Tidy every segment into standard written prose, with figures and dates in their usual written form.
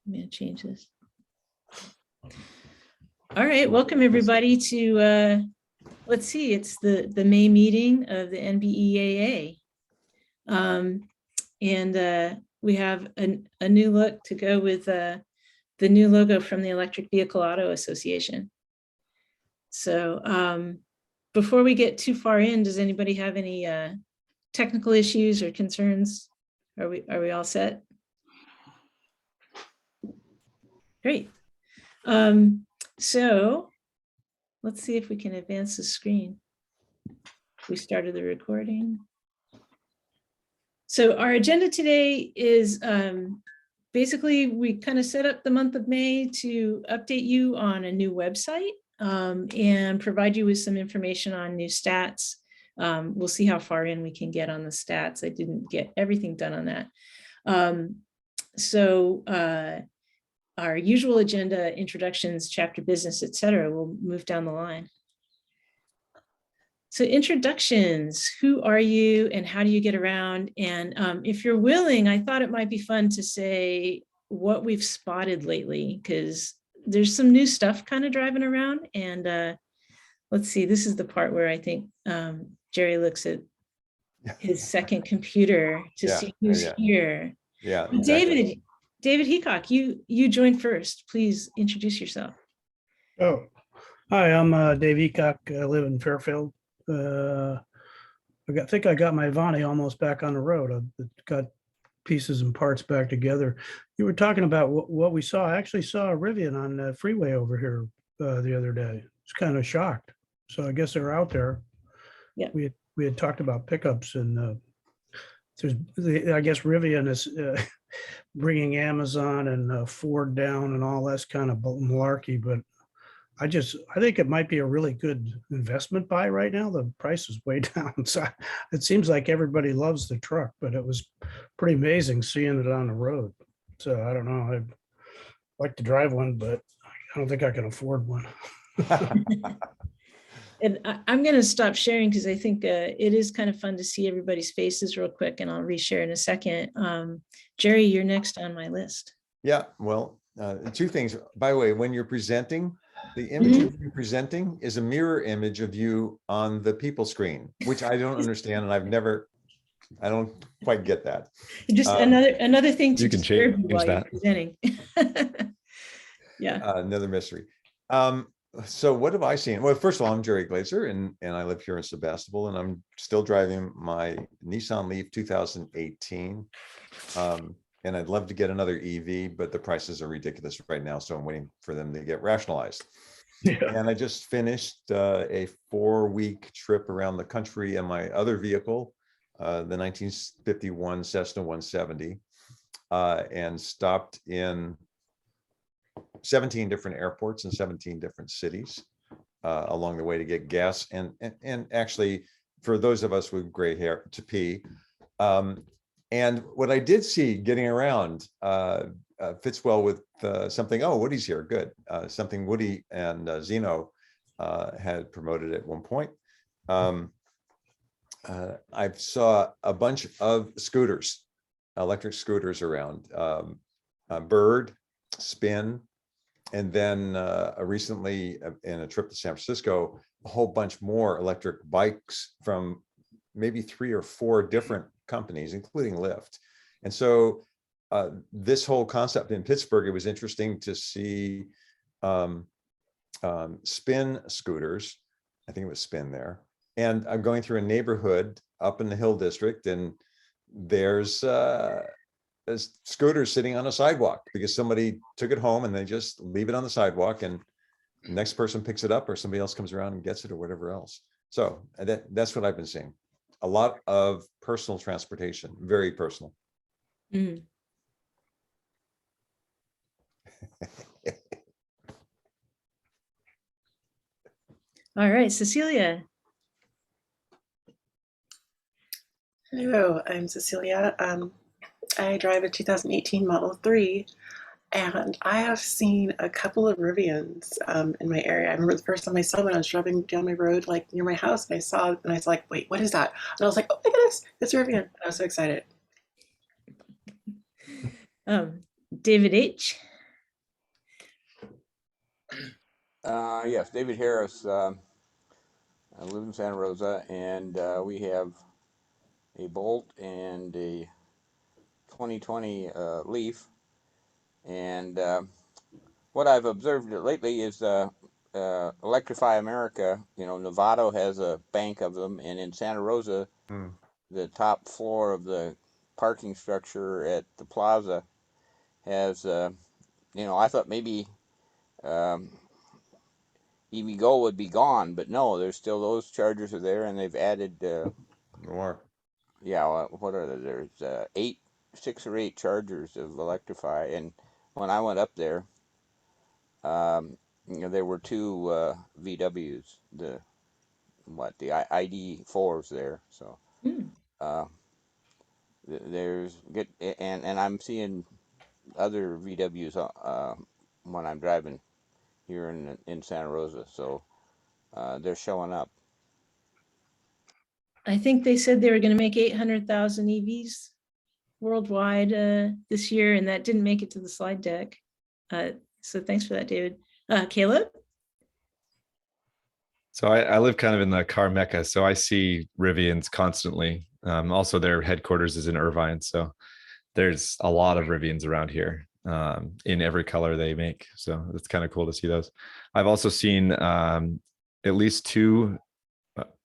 I'm going to change this. All right, welcome everybody to, let's see, it's the May meeting of the NBEAA. And we have a new look to go with the new logo from the Electric Vehicle Auto Association. So before we get too far in, does anybody have any technical issues or concerns? Are we all set? Great. So let's see if we can advance the screen. We started the recording. So our agenda today is basically we kind of set up the month of May to update you on a new website and provide you with some information on new stats. We'll see how far in we can get on the stats. I didn't get everything done on that. Our usual agenda, introductions, chapter business, etc., will move down the line. So introductions, who are you and how do you get around? And if you're willing, I thought it might be fun to say what we've spotted lately, because there's some new stuff kind of driving around. And let's see, this is the part where I think Jerry looks at his second computer to see who's here. Yeah, exactly. David Heacock, you joined first. Please introduce yourself. Oh, hi, I'm Dave Heacock. I live in Fairfield. I think I got my Vonnie almost back on the road. I've got pieces and parts back together. You were talking about what we saw. I actually saw a Rivian on the freeway over here the other day. I was kind of shocked. So I guess they're out there. Yeah. We had talked about pickups, and I guess Rivian is bringing Amazon and Ford down and all that's kind of malarkey, but I think it might be a really good investment buy right now. The price is way down. So it seems like everybody loves the truck, but it was pretty amazing seeing it on the road. So I don't know. I'd like to drive one, but I don't think I can afford one. And I'm going to stop sharing because I think it is kind of fun to see everybody's faces real quick, and I'll reshare in a second. Jerry, you're next on my list. Yeah, well, two things. By the way, when you're presenting, the image you're presenting is a mirror image of you on the people screen, which I don't understand, and I don't quite get that. Just another thing to you can change while that. you're presenting. Yeah. Another mystery. So what have I seen? Well, first of all, I'm Jerry Glazer, and I live here in Sebastopol, and I'm still driving my Nissan Leaf 2018. And I'd love to get another EV, but the prices are ridiculous right now, so I'm waiting for them to get rationalized. Yeah. And I just finished a 4-week trip around the country in my other vehicle, the 1951 Cessna 170, and stopped in 17 different airports in 17 different cities along the way to get gas and actually, for those of us with gray hair, to pee. And what I did see getting around fits well with something. Oh, Woody's here. Good. Something Woody and Zeno had promoted at one point. I saw a bunch of scooters, electric scooters around. Bird, Spin, and then recently in a trip to San Francisco, a whole bunch more electric bikes from maybe 3 or 4 different companies, including Lyft. And so this whole concept in Pittsburgh, it was interesting to see Spin scooters. I think it was Spin there. And I'm going through a neighborhood up in the Hill District, and there's scooters sitting on a sidewalk because somebody took it home and they just leave it on the sidewalk, and the next person picks it up or somebody else comes around and gets it or whatever else. So that's what I've been seeing. A lot of personal transportation, very personal. Mm. All right, Cecilia. Hello, I'm Cecilia. I drive a 2018 Model 3, and I have seen a couple of Rivians in my area. I remember the first time I saw one, I was driving down my road, like near my house, and I saw it, and I was like, wait, what is that? And I was like, oh my goodness, it's Rivian. And I was so excited. David H. Yes, David Harris. I live in Santa Rosa, and we have a Bolt and a 2020 Leaf. And what I've observed lately is Electrify America. You know, Novato has a bank of them, and in Santa Rosa, Hmm. the top floor of the parking structure at the plaza has, you know, I thought maybe um, EVgo would be gone, but no, there's still those chargers are there, and they've added, More. yeah, what are there? There's six or eight chargers of Electrify, and when I went up there, you know, there were two VWs, the ID4s there, so Hmm. uh, there's good, and I'm seeing other VWs when I'm driving here in Santa Rosa, so they're showing up. I think they said they were going to make 800,000 EVs worldwide this year, and that didn't make it to the slide deck. So thanks for that, David. Caleb? So I live kind of in the car mecca, so I see Rivians constantly. Also, their headquarters is in Irvine, so there's a lot of Rivians around here in every color they make. So it's kind of cool to see those. I've also seen at least two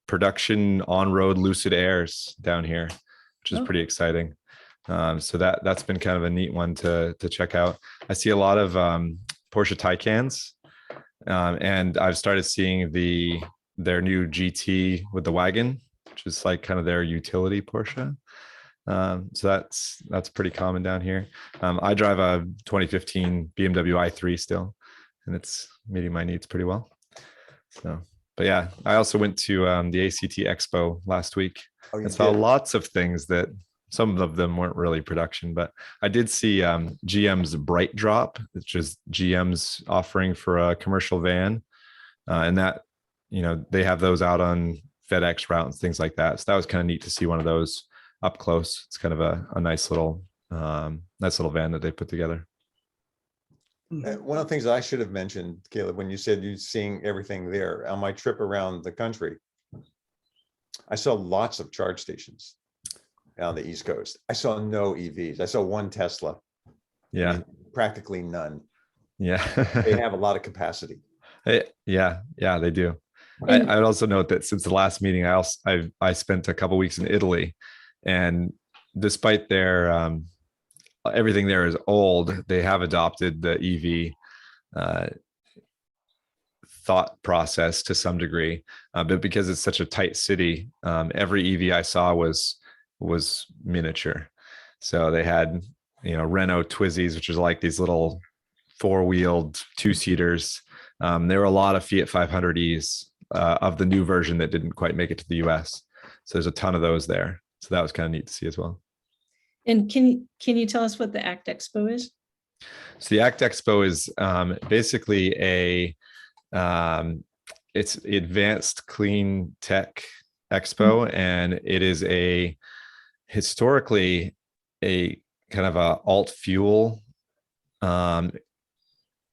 production on-road Lucid Airs down here, which is pretty exciting. So that's been kind of a neat one to check out. I see a lot of Porsche Taycans, and I've started seeing their new GT with the wagon, which is like kind of their utility Porsche. So that's pretty common down here. I drive a 2015 BMW i3 still, and it's meeting my needs pretty well. So, but yeah, I also went to the ACT Expo last week Oh, you and saw did? lots of things that some of them weren't really production, but I did see GM's Bright Drop, which is GM's offering for a commercial van, and that, you know, they have those out on FedEx routes, things like that. So that was kind of neat to see one of those up close. It's kind of a nice little van that they put together. One of the things I should have mentioned, Caleb, when you said you're seeing everything there, on my trip around the country, I saw lots of charge stations on the East Coast. I saw no EVs. I saw one Tesla. Yeah. I mean, practically none. Yeah. They have a lot of capacity. Yeah, they do. And- I would also note that since the last meeting, I spent a couple weeks in Italy, and despite their everything there is old, they have adopted the EV thought process to some degree, but because it's such a tight city, every EV I saw was miniature. So they had, you know, Renault Twizzys, which is like these little four-wheeled two-seaters. There were a lot of Fiat 500Es of the new version that didn't quite make it to the US. So there's a ton of those there. So that was kind of neat to see as well. And can you tell us what the ACT Expo is? So the ACT Expo is basically it's Advanced Clean Tech Expo, and it is historically a kind of a alt fuel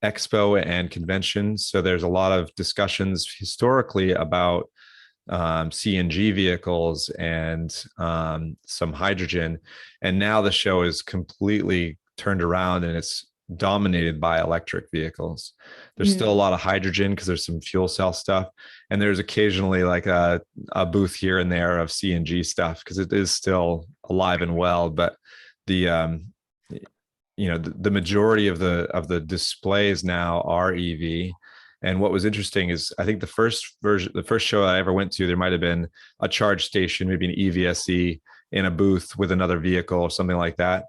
expo and convention. So there's a lot of discussions historically about CNG vehicles and some hydrogen. And now the show is completely turned around and it's dominated by electric vehicles. There's still a lot of hydrogen because there's some fuel cell stuff. And there's occasionally like a booth here and there of CNG stuff because it is still alive and well. But the the majority of the displays now are EV. And what was interesting is I think the first show I ever went to, there might have been a charge station, maybe an EVSE in a booth with another vehicle or something like that.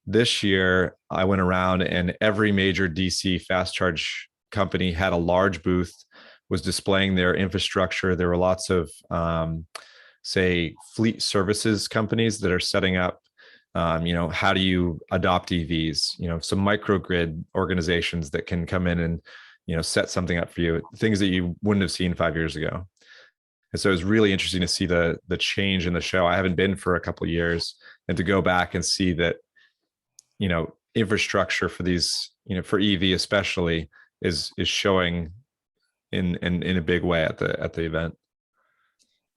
This year, I went around and every major DC fast charge company had a large booth, was displaying their infrastructure. There were lots of, say, fleet services companies that are setting up, how do you adopt EVs? Some microgrid organizations that can come in and, set something up for you, things that you wouldn't have seen 5 years ago. And so it was really interesting to see the change in the show. I haven't been for a couple of years, and to go back and see that, infrastructure for these, for EV especially is showing in a big way at the event.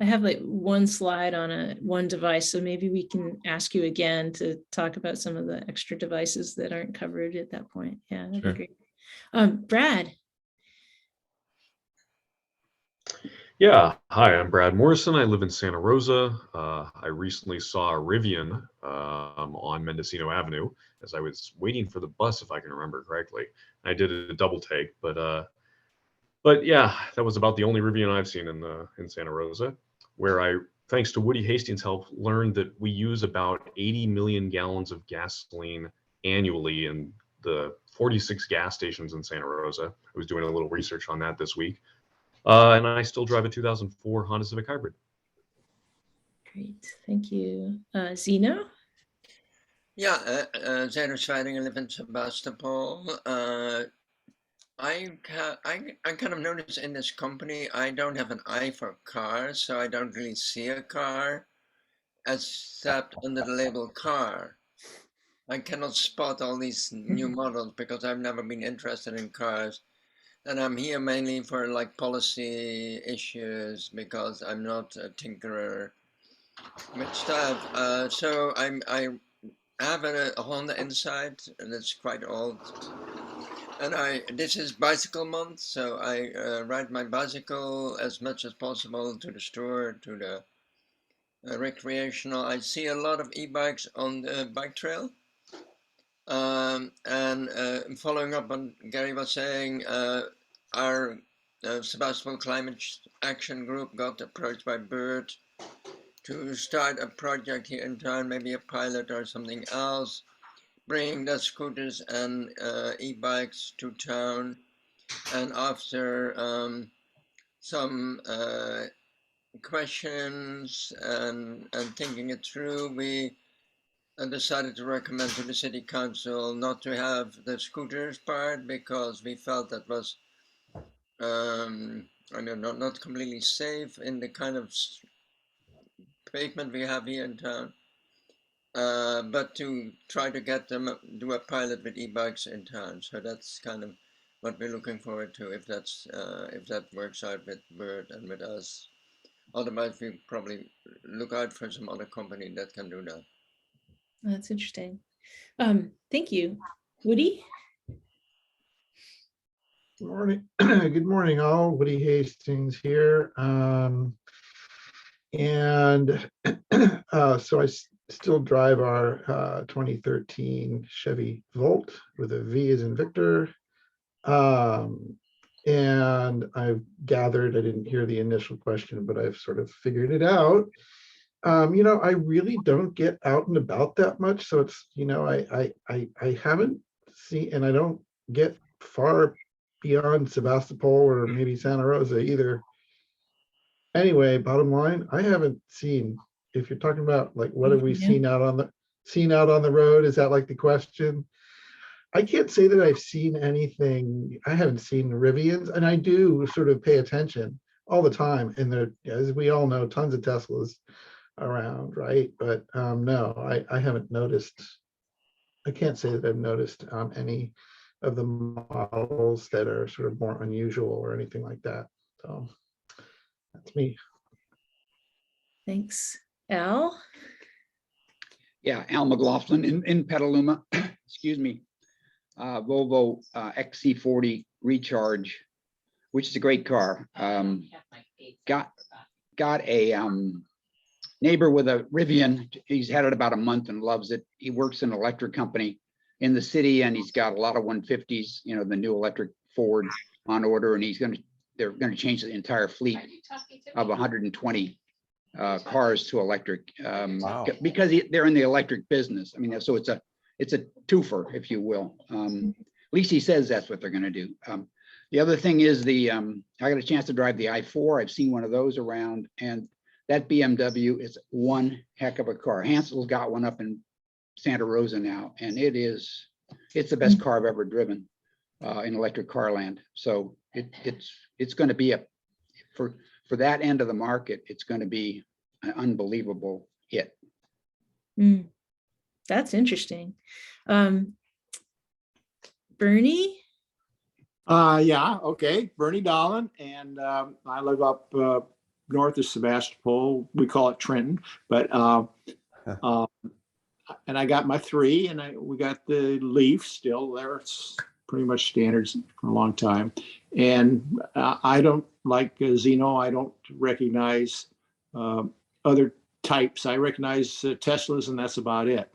I have like one slide on one device, so maybe we can ask you again to talk about some of the extra devices that aren't covered at that point. Yeah, that'd Sure. be great. Brad. Yeah, hi, I'm Brad Morrison. I live in Santa Rosa. I recently saw a Rivian on Mendocino Avenue as I was waiting for the bus, if I can remember correctly. I did a double take, but yeah, that was about the only Rivian I've seen in Santa Rosa, where I, thanks to Woody Hastings' help, learned that we use about 80 million gallons of gasoline annually in the 46 gas stations in Santa Rosa. I was doing a little research on that this week. And I still drive a 2004 Honda Civic Hybrid. Great, thank you. Zeno? Yeah, Xander Schweiting, I live in Sebastopol. I kind of noticed in this company, I don't have an eye for cars, so I don't really see a car except under the label car. I cannot spot all these new models because I've never been interested in cars. And I'm here mainly for like policy issues because I'm not a tinkerer with stuff. So I have a Honda Insight, and it's quite old. And this is bicycle month, so I ride my bicycle as much as possible to the store, to the recreational. I see a lot of e-bikes on the bike trail. And following up on Gary was saying, our Sebastopol Climate Action Group got approached by Bird to start a project here in town, maybe a pilot or something else, bringing the scooters and e-bikes to town. And after some questions and thinking it through, we decided to recommend to the city council not to have the scooters part because we felt that was I don't know, not completely safe in the kind of pavement we have here in town. But to try to get them do a pilot with e-bikes in town. So that's kind of what we're looking forward to if that works out with Bird and with us. Otherwise, we probably look out for some other company that can do that. That's interesting. Thank you. Woody? Good morning. Good morning, all. Woody Hastings here. So I still drive our 2013 Chevy Volt with a V as in Victor. And I've gathered, I didn't hear the initial question, but I've sort of figured it out. I really don't get out and about that much. So it's, I haven't seen, and I don't get far beyond Sebastopol or maybe Santa Rosa either. Anyway, bottom line, I haven't seen, if you're talking about like what have we seen out on the road, is that like the question? I can't say that I've seen anything. I haven't seen Rivians, and I do sort of pay attention all the time. And there, as we all know, tons of Teslas around, right? But no, I haven't noticed. I can't say that I've noticed any of the models that are sort of more unusual or anything like that. So that's me. Thanks. Al? Yeah, Al McLaughlin in Petaluma. Excuse me. Volvo XC40 Recharge, which is a great car. Got a neighbor with a Rivian. He's had it about a month and loves it. He works in an electric company in the city, and he's got a lot of 150s, the new electric Ford on order, and they're gonna change the entire fleet of 120 cars to electric Wow. because they're in the electric business. I mean, so it's a twofer, if you will. At least he says that's what they're going to do. The other thing is I got a chance to drive the i4. I've seen one of those around, and that BMW is one heck of a car. Hansel's got one up in Santa Rosa now, and it's the best car I've ever driven in electric car land. So it's going to be for that end of the market, it's going to be an unbelievable hit. That's interesting. Bernie? Yeah, okay, Bernie Dolan, and I live up north of Sebastopol. We call it Trenton, but and I got my 3, and we got the Leaf still there. It's pretty much standards for a long time, and I don't like Zeno. I don't recognize other types. I recognize Teslas, and that's about it.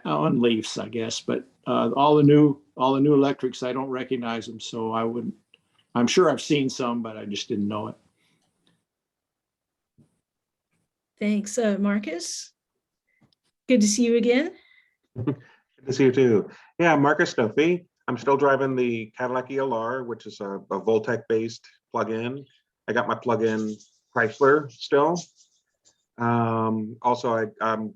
On Leafs, I guess, but all the new electrics, I don't recognize them, so I wouldn't. I'm sure I've seen some, but I just didn't know it. Thanks, Marcus. Good to see you again. Good to see you too. Yeah, Marcus Duffy. I'm still driving the Cadillac ELR, which is a Voltec-based plug-in. I got my plug-in Chrysler still. Also, I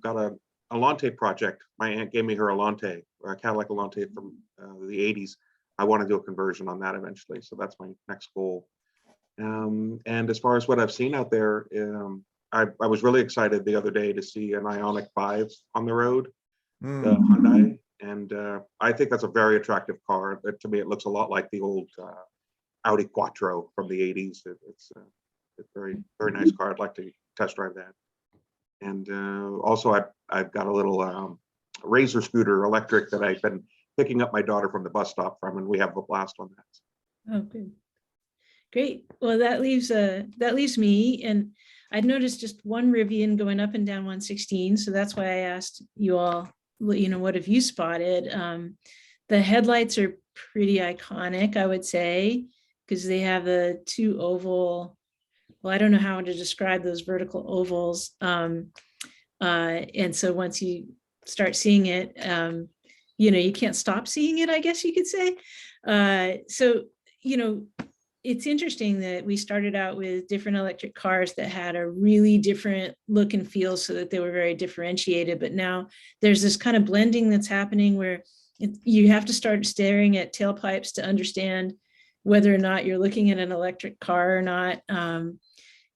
got a Alante project. My aunt gave me her Alante, a Cadillac Alante from the 80s. I want to do a conversion on that eventually, so that's my next goal. And as far as what I've seen out there, I was really excited the other day to see an Ioniq 5 on the road, the Hyundai, and I think that's a very attractive car. To me, it looks a lot like the old Audi Quattro from the 80s. It's a very, very nice car. I'd like to test drive that. And also, I've got a little Razor scooter electric that I've been picking up my daughter from the bus stop from, and we have a blast on that. Oh, good. Great. Well, that leaves me, and I'd noticed just one Rivian going up and down 116. So that's why I asked you all, what have you spotted? The headlights are pretty iconic, I would say, because they have the 2 oval. Well, I don't know how to describe those vertical ovals. And so once you start seeing it, you can't stop seeing it, I guess you could say. So, it's interesting that we started out with different electric cars that had a really different look and feel so that they were very differentiated. But now there's this kind of blending that's happening where you have to start staring at tailpipes to understand whether or not you're looking at an electric car or not.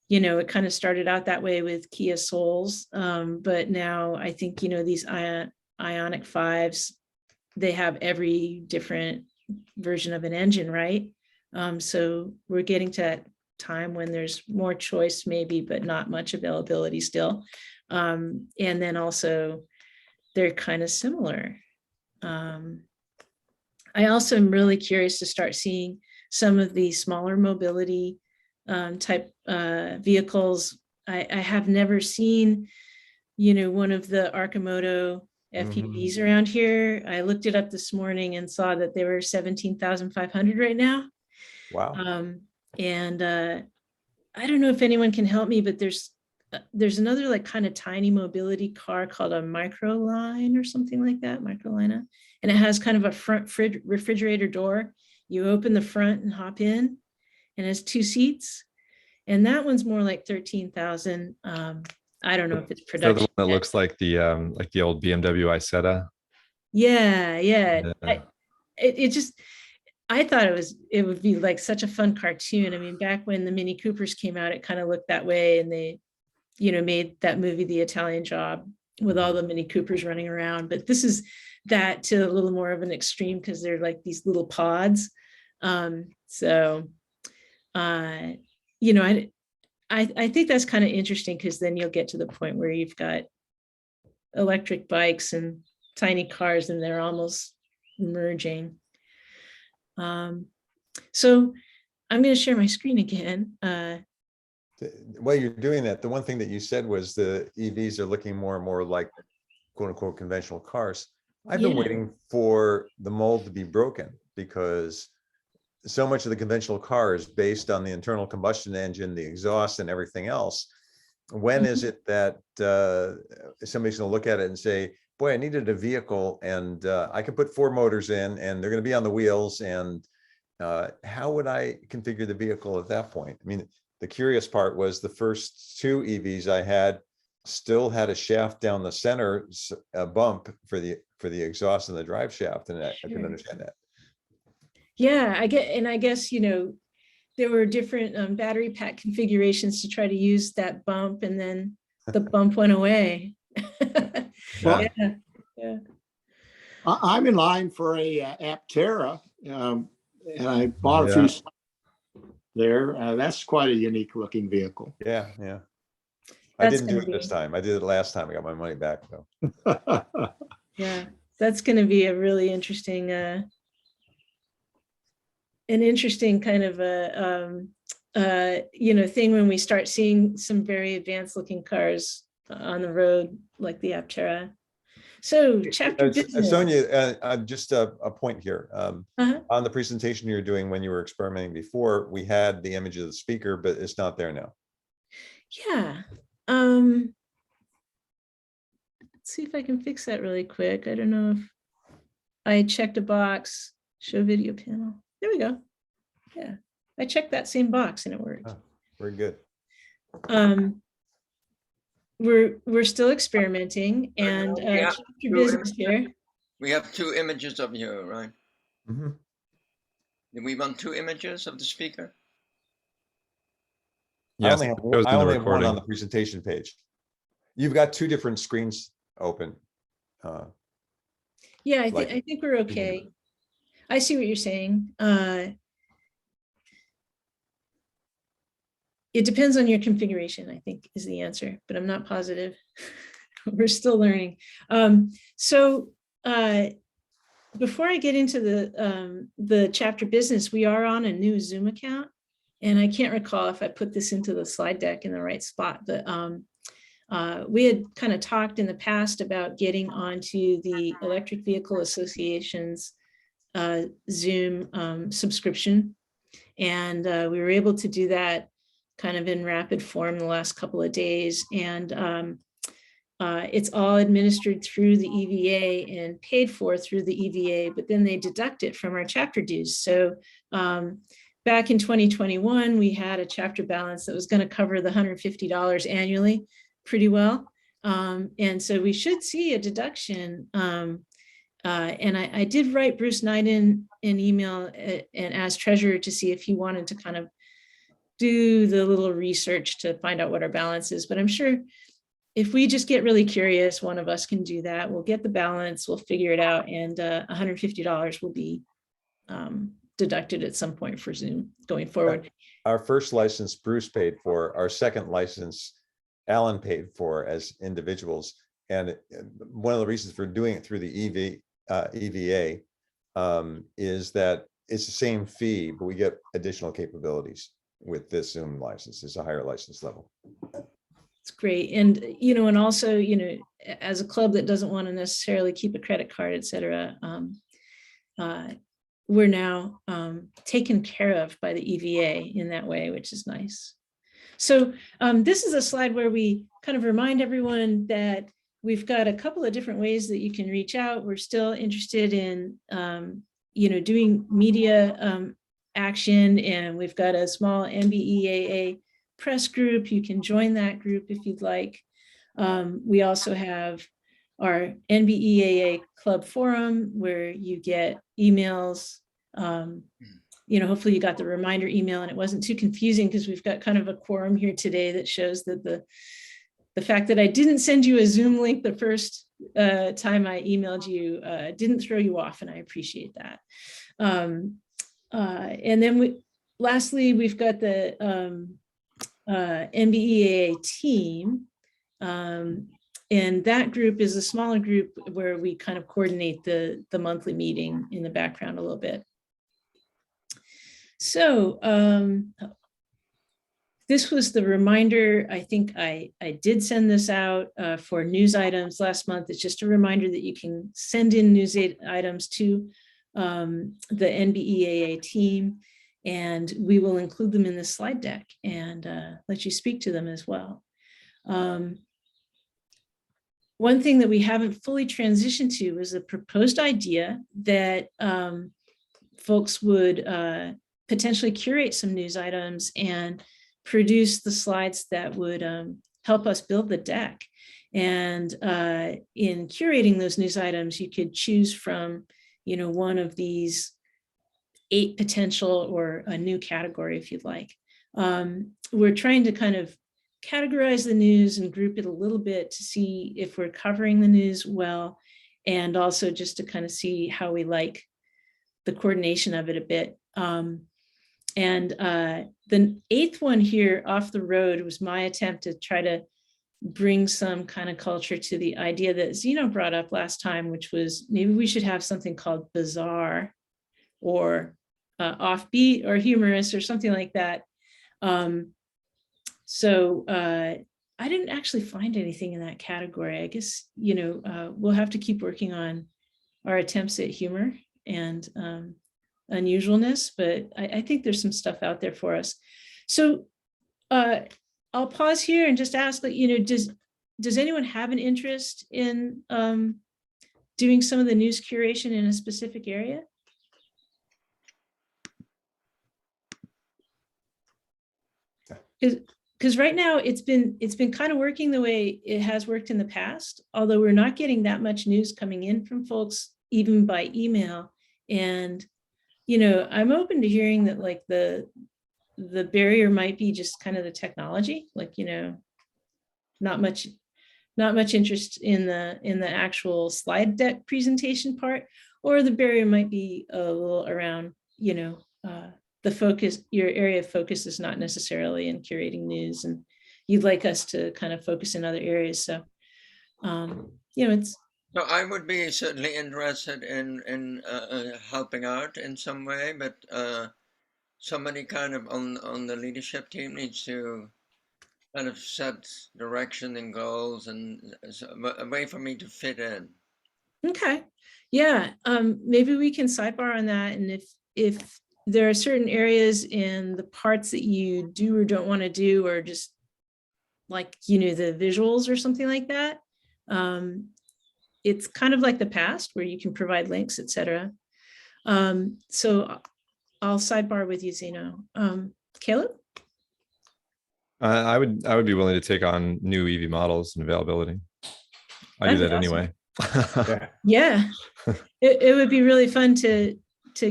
It kind of started out that way with Kia Souls, but now I think, these Ioniq 5s, they have every different version of an engine, right? So we're getting to that time when there's more choice maybe, but not much availability still. And then also they're kind of similar. I also am really curious to start seeing some of the smaller mobility type vehicles. I have never seen, one of the Arcimoto FPVs around here. I looked it up this morning and saw that they were 17,500 right now. Wow. And I don't know if anyone can help me, but there's another like kind of tiny mobility car called a Microline or something like that, Microlina. And it has kind of a front refrigerator door. You open the front and hop in, and has 2 seats. And that one's more like 13,000. I don't know if it's production. So the one that looks like the old BMW Isetta. Yeah. I thought it would be like such a fun cartoon. I mean, back when the Mini Coopers came out, it kind of looked that way, and they, made that movie, The Italian Job, with all the Mini Coopers running around. But this is that to a little more of an extreme because they're like these little pods. I think that's kind of interesting because then you'll get to the point where you've got electric bikes and tiny cars, and they're almost merging. So I'm going to share my screen again. While you're doing that, the one thing that you said was the EVs are looking more and more like quote unquote conventional cars. I've been waiting for the mold to be broken because so much of the conventional car is based on the internal combustion engine, the exhaust and everything else. When is it that somebody's going to look at it and say, boy, I needed a vehicle and I can put 4 motors in and they're going to be on the wheels, and how would I configure the vehicle at that point? I mean, the curious part was the first 2 EVs I had still had a shaft down the center, a bump for the exhaust and the drive shaft, and I can understand that. Yeah, I guess, there were different battery pack configurations to try to use that bump, and then the bump went away. Well, yeah. I'm in line for a Aptera. and I bought a Yeah. few there. That's quite a unique looking vehicle. Yeah, yeah. I That's didn't do gonna it this be, time. I did it last time. I got my money back though. yeah, that's going to be a really interesting, an interesting kind of thing when we start seeing some very advanced looking cars on the road like the Aptera. So chapter business. Sonia, just a point here. Uh-huh. On the presentation you're doing when you were experimenting before, we had the image of the speaker, but it's not there now. Yeah. Let's see if I can fix that really quick. I don't know if I checked a box, show video panel. There we go. Yeah, I checked that same box and it worked. Oh, very good. We're still experimenting, and Yeah, chapter business here. We have 2 images of you, right? Mm-hmm. Did we want 2 images of the speaker? Yes, I it shows in the only have one recording. on the presentation page. You've got 2 different screens open. Yeah, I Like- think we're okay. I see what you're saying. It depends on your configuration, I think, is the answer, but I'm not positive. We're still learning. So before I get into the chapter business, we are on a new Zoom account, and I can't recall if I put this into the slide deck in the right spot, but we had kind of talked in the past about getting onto the Electric Vehicle Association's Zoom subscription, and we were able to do that kind of in rapid form the last couple of days, and it's all administered through the EVA and paid for through the EVA, but then they deduct it from our chapter dues. So back in 2021, we had a chapter balance that was going to cover the $150 annually pretty well. And so we should see a deduction. And I did write Bruce Knighton an email and ask treasurer to see if he wanted to kind of do the little research to find out what our balance is. But I'm sure if we just get really curious, one of us can do that. We'll get the balance, we'll figure it out, and $150 will be deducted at some point for Zoom going forward. Our first license Bruce paid for, our second license Alan paid for as individuals. And one of the reasons for doing it through the EVA is that it's the same fee, but we get additional capabilities with this Zoom license. It's a higher license level. It's great. And, and also, as a club that doesn't want to necessarily keep a credit card, et cetera, we're now taken care of by the EVA in that way, which is nice. So this is a slide where we kind of remind everyone that we've got a couple of different ways that you can reach out. We're still interested in, doing media action, and we've got a small NBEAA press group. You can join that group if you'd like. We also have our NBEAA club forum where you get emails. Hopefully you got the reminder email and it wasn't too confusing, because we've got kind of a quorum here today that shows that the fact that I didn't send you a Zoom link the first time I emailed you didn't throw you off, and I appreciate that. And then lastly, we've got the NBEAA team. And that group is a smaller group where we kind of coordinate the monthly meeting in the background a little bit. So this was the reminder. I think I did send this out for news items last month. It's just a reminder that you can send in news items to the NBEAA team, and we will include them in the slide deck and let you speak to them as well. One thing that we haven't fully transitioned to is a proposed idea that folks would potentially curate some news items and produce the slides that would help us build the deck. And in curating those news items, you could choose from, one of these 8 potential or a new category if you'd like. We're trying to kind of categorize the news and group it a little bit to see if we're covering the news well, and also just to kind of see how we like the coordination of it a bit. And the eighth one here, Off the Road, was my attempt to try to bring some kind of culture to the idea that Zeno brought up last time, which was maybe we should have something called bizarre or offbeat or humorous or something like that. So I didn't actually find anything in that category. I guess, we'll have to keep working on our attempts at humor and unusualness, but I think there's some stuff out there for us. So I'll pause here and just ask, does anyone have an interest in doing some of the news curation in a specific area? Because right now it's been kind of working the way it has worked in the past, although we're not getting that much news coming in from folks, even by email. And, I'm open to hearing that like the barrier might be just kind of the technology, not much interest in the actual slide deck presentation part, or the barrier might be a little around, the focus, your area of focus is not necessarily in curating news, and you'd like us to kind of focus in other areas. So, it's. So I would be certainly interested in helping out in some way, but somebody kind of on the leadership team needs to kind of set direction and goals and a way for me to fit in. Okay. Yeah. Maybe we can sidebar on that. And if there are certain areas in the parts that you do or don't want to do, or just like, the visuals or something like that, it's kind of like the past where you can provide links, etc. So I'll sidebar with you, Zeno. Caleb? I would be willing to take on new EV models and availability. I do that awesome. anyway. Yeah, it would be really fun to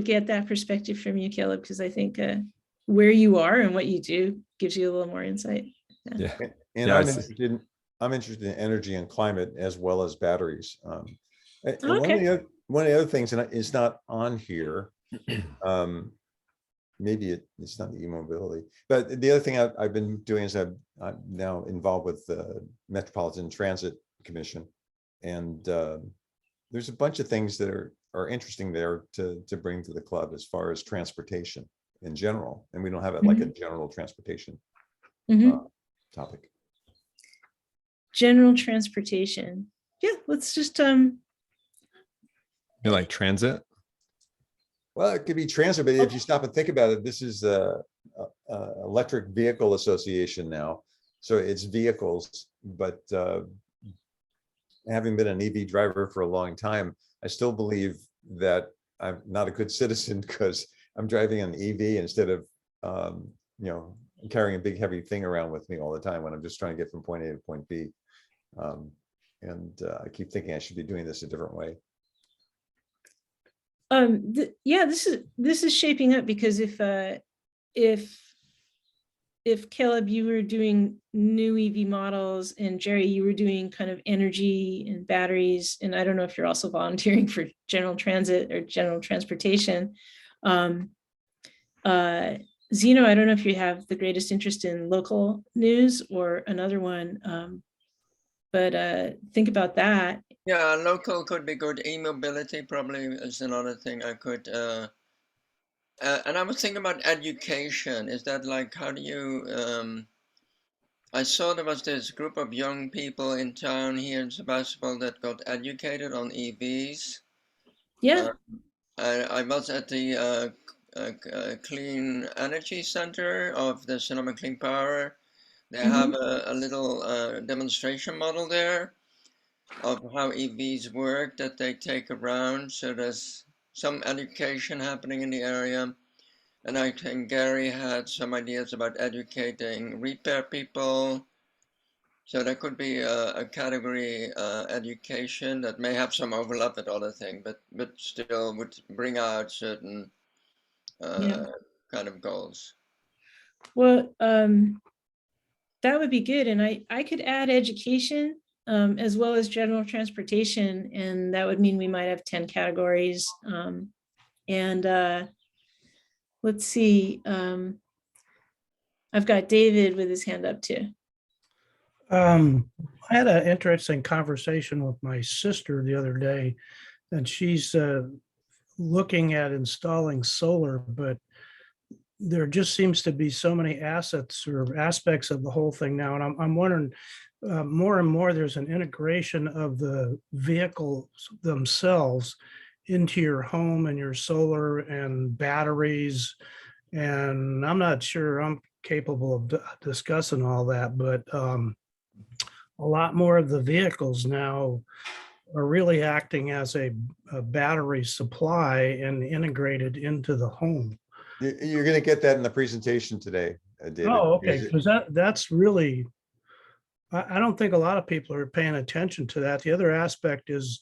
get that perspective from you, Caleb, because I think where you are and what you do gives you a little more insight. Yeah. And I'm interested in energy and climate as well as batteries. And Okay. one of the other things, and it's not on here, maybe it's not the e-mobility, but the other thing I've been doing is I'm now involved with the Metropolitan Transit Commission, and there's a bunch of things that are interesting there to bring to the club as far as transportation in general, and we don't have it like a general transportation topic. General transportation. Yeah, let's just You like transit? Well, it could be transit, but if you stop and think about it, this is a electric vehicle association now. So it's vehicles, but having been an EV driver for a long time, I still believe that I'm not a good citizen because I'm driving an EV instead of, carrying a big heavy thing around with me all the time when I'm just trying to get from point A to point B. I keep thinking I should be doing this a different way. Yeah, this is shaping up, because if Caleb, you were doing new EV models, and Jerry, you were doing kind of energy and batteries, and I don't know if you're also volunteering for general transit or general transportation. Zeno, I don't know if you have the greatest interest in local news or another one, but think about that. Yeah, local could be good. E-mobility probably is another thing I could. And I was thinking about education. Is that like, how do you? I saw there was this group of young people in town here in Sebastopol that got educated on EVs. Yeah. I was at the Clean Energy Center of the Sonoma Clean Power. They have a little demonstration model there of how EVs work that they take around. So there's some education happening in the area. And I think Gary had some ideas about educating repair people. So there could be a category education that may have some overlap with other things, but still would bring out certain kind of goals. Well, that would be good. And I could add education as well as general transportation, and that would mean we might have 10 categories. let's see. I've got David with his hand up too. I had an interesting conversation with my sister the other day, and she's looking at installing solar, but there just seems to be so many assets or aspects of the whole thing now. And I'm wondering, more and more, there's an integration of the vehicles themselves into your home and your solar and batteries. And I'm not sure I'm capable of discussing all that, but a lot more of the vehicles now are really acting as a battery supply and integrated into the home. You're going to get that in the presentation today, David. Oh, okay, because that's really, I don't think a lot of people are paying attention to that. The other aspect is,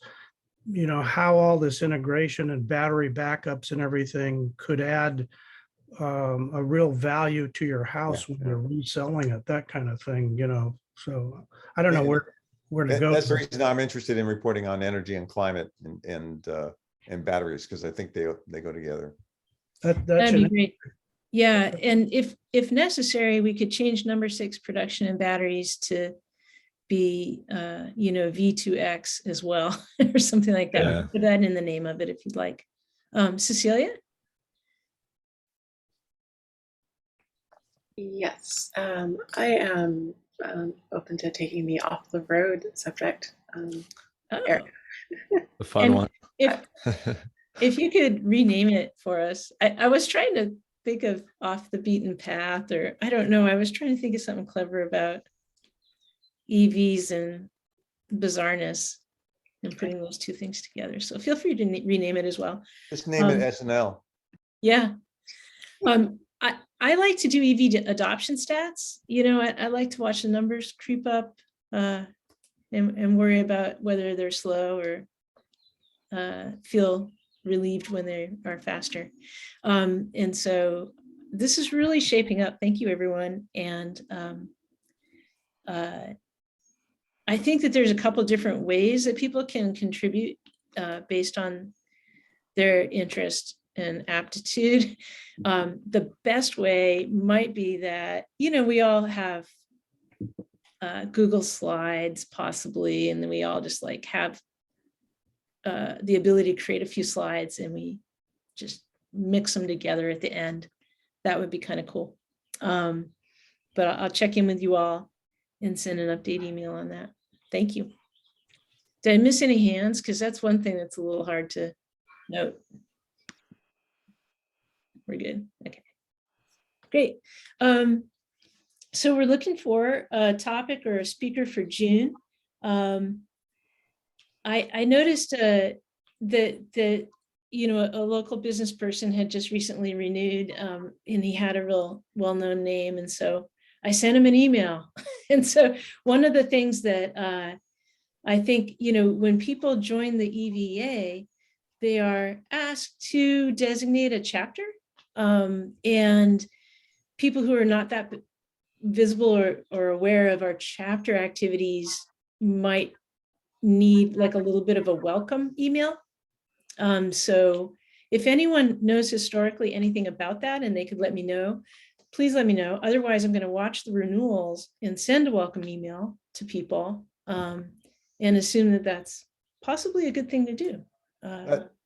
you know, how all this integration and battery backups and everything could add a real value to your house when you're reselling it, that kind of thing, you know. So I don't know where to go. That's the reason I'm interested in reporting on energy and climate and batteries, because I think they go together. That'd be great. Yeah, and if necessary, we could change number 6 production and batteries to be you know, V2X as well, or something like that. Yeah. Put that in the name of it if you'd like. Cecilia? Yes, I am open to taking the off the road subject. Eric. The fun one. If you could rename it for us. I was trying to think of off the beaten path, or I don't know. I was trying to think of something clever about EVs and bizarreness and putting those two things together. So feel free to rename it as well. Just name it SNL. Yeah. I like to do EV adoption stats. You know, I like to watch the numbers creep up and worry about whether they're slow or feel relieved when they are faster. And so this is really shaping up. Thank you, everyone. And I think that there's a couple different ways that people can contribute based on their interest and aptitude. The best way might be that, you know, we all have Google Slides possibly, and then we all just like have the ability to create a few slides and we just mix them together at the end. That would be kind of cool. But I'll check in with you all and send an update email on that. Thank you. Did I miss any hands? Because that's one thing that's a little hard to note. We're good. Okay, great. So we're looking for a topic or a speaker for June. I noticed that you know, a local business person had just recently renewed, and he had a real well-known name, and so I sent him an email. And so one of the things that I think, you know, when people join the EVA, they are asked to designate a chapter, and people who are not that visible or aware of our chapter activities might need like a little bit of a welcome email. So if anyone knows historically anything about that and they could let me know, please let me know. Otherwise, I'm going to watch the renewals and send a welcome email to people and assume that that's possibly a good thing to do.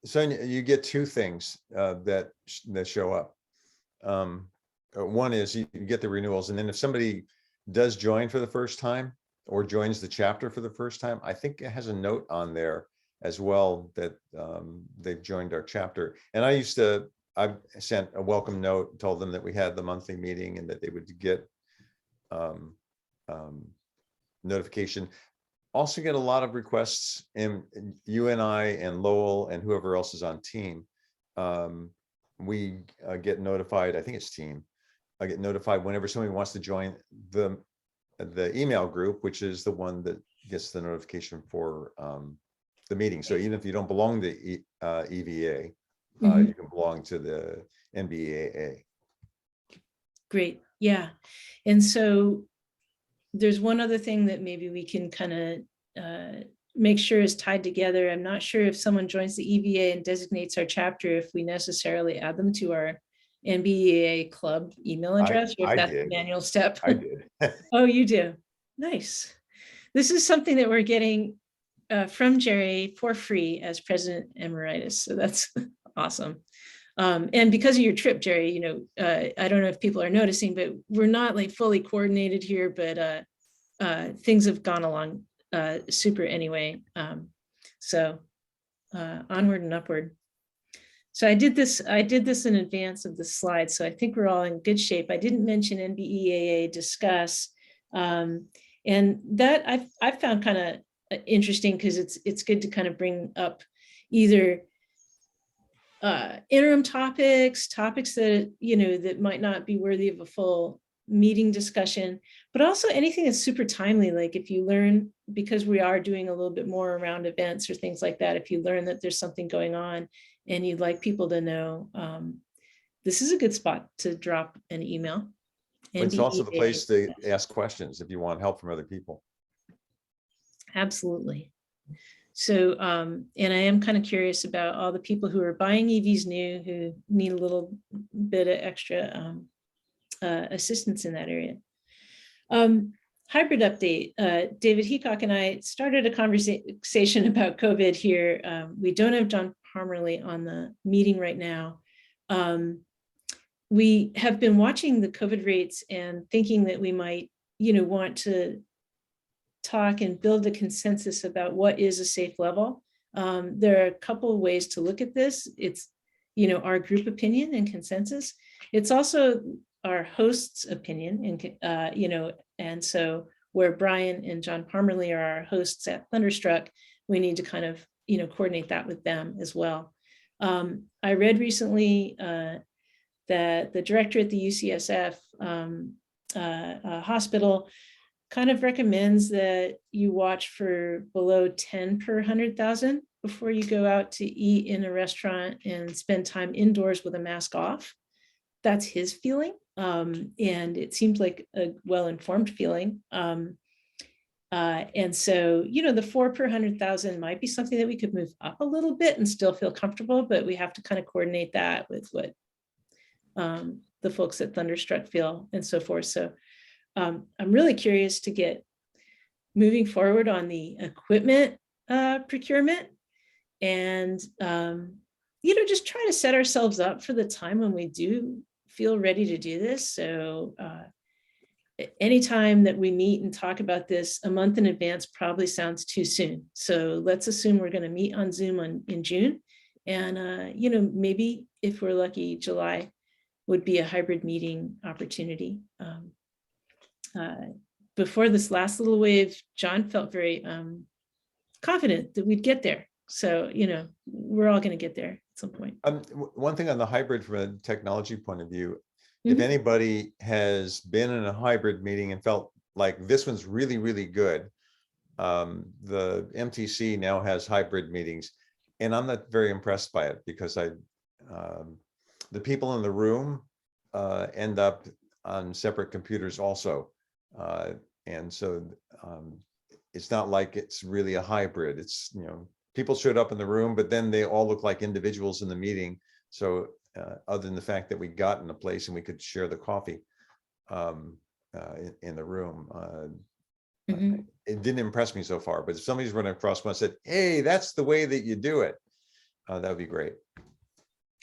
Sonia, you get two things that show up. One is you get the renewals, and then if somebody does join for the first time or joins the chapter for the first time, I think it has a note on there as well that they've joined our chapter. And I sent a welcome note, told them that we had the monthly meeting and that they would get notification. Also get a lot of requests, and you and I and Lowell and whoever else is on team, we get notified. I think it's team. I get notified whenever somebody wants to join the email group, which is the one that gets the notification for the meeting. So even if you don't belong to EVA, you can belong to the NBEAA. Great, yeah. And so there's one other thing that maybe we can kind of make sure is tied together. I'm not sure if someone joins the EVA and designates our chapter, if we necessarily add them to our NBEAA club email address, or if I that's a did. manual step. I did. Oh, you do. Nice. This is something that we're getting from Jerry for free as president emeritus. So that's awesome. And because of your trip, Jerry, you know, I don't know if people are noticing, but we're not like fully coordinated here, but things have gone along super anyway. So onward and upward. So I did this in advance of the slide. So I think we're all in good shape. I didn't mention NBEAA discuss. And that I've found kind of interesting, because it's good to kind of bring up either interim topics that, you know, that might not be worthy of a full meeting discussion, but also anything that's super timely. Like if you learn, because we are doing a little bit more around events or things like that, if you learn that there's something going on and you'd like people to know, this is a good spot to drop an email. It's also the place to ask questions if you want help from other people. Absolutely. So, and I am kind of curious about all the people who are buying EVs new, who need a little bit of extra assistance in that area. Hybrid update. David Heacock and I started a conversation about COVID here. We don't have John Parmerly on the meeting right now. We have been watching the COVID rates and thinking that we might, you know, want to talk and build a consensus about what is a safe level. There are a couple of ways to look at this. It's, you know, our group opinion and consensus. It's also our host's opinion, and you know, and so where Brian and John Parmerly are our hosts at Thunderstruck, we need to kind of, you know, coordinate that with them as well. I read recently that the director at the UCSF hospital kind of recommends that you watch for below 10 per 100,000 before you go out to eat in a restaurant and spend time indoors with a mask off. That's his feeling. And it seems like a well-informed feeling. And so, you know, the 4 per 100,000 might be something that we could move up a little bit and still feel comfortable, but we have to kind of coordinate that with what the folks at Thunderstruck feel and so forth. So I'm really curious to get moving forward on the equipment procurement, and you know, just try to set ourselves up for the time when we do feel ready to do this. So anytime that we meet and talk about this a month in advance probably sounds too soon. So let's assume we're going to meet on Zoom in June, and you know, maybe if we're lucky, July would be a hybrid meeting opportunity. Before this last little wave, John felt very confident that we'd get there. So, you know, we're all going to get there at some point. One thing on the hybrid from a technology point of view, if anybody has been in a hybrid meeting and felt like this one's really, really good, the MTC now has hybrid meetings, and I'm not very impressed by it, because the people in the room end up on separate computers also. And so it's not like it's really a hybrid. It's, you know, people showed up in the room, but then they all look like individuals in the meeting. So other than the fact that we got in a place and we could share the coffee in the room, it didn't impress me so far. But if somebody's running across one and said, hey, that's the way that you do it, that would be great.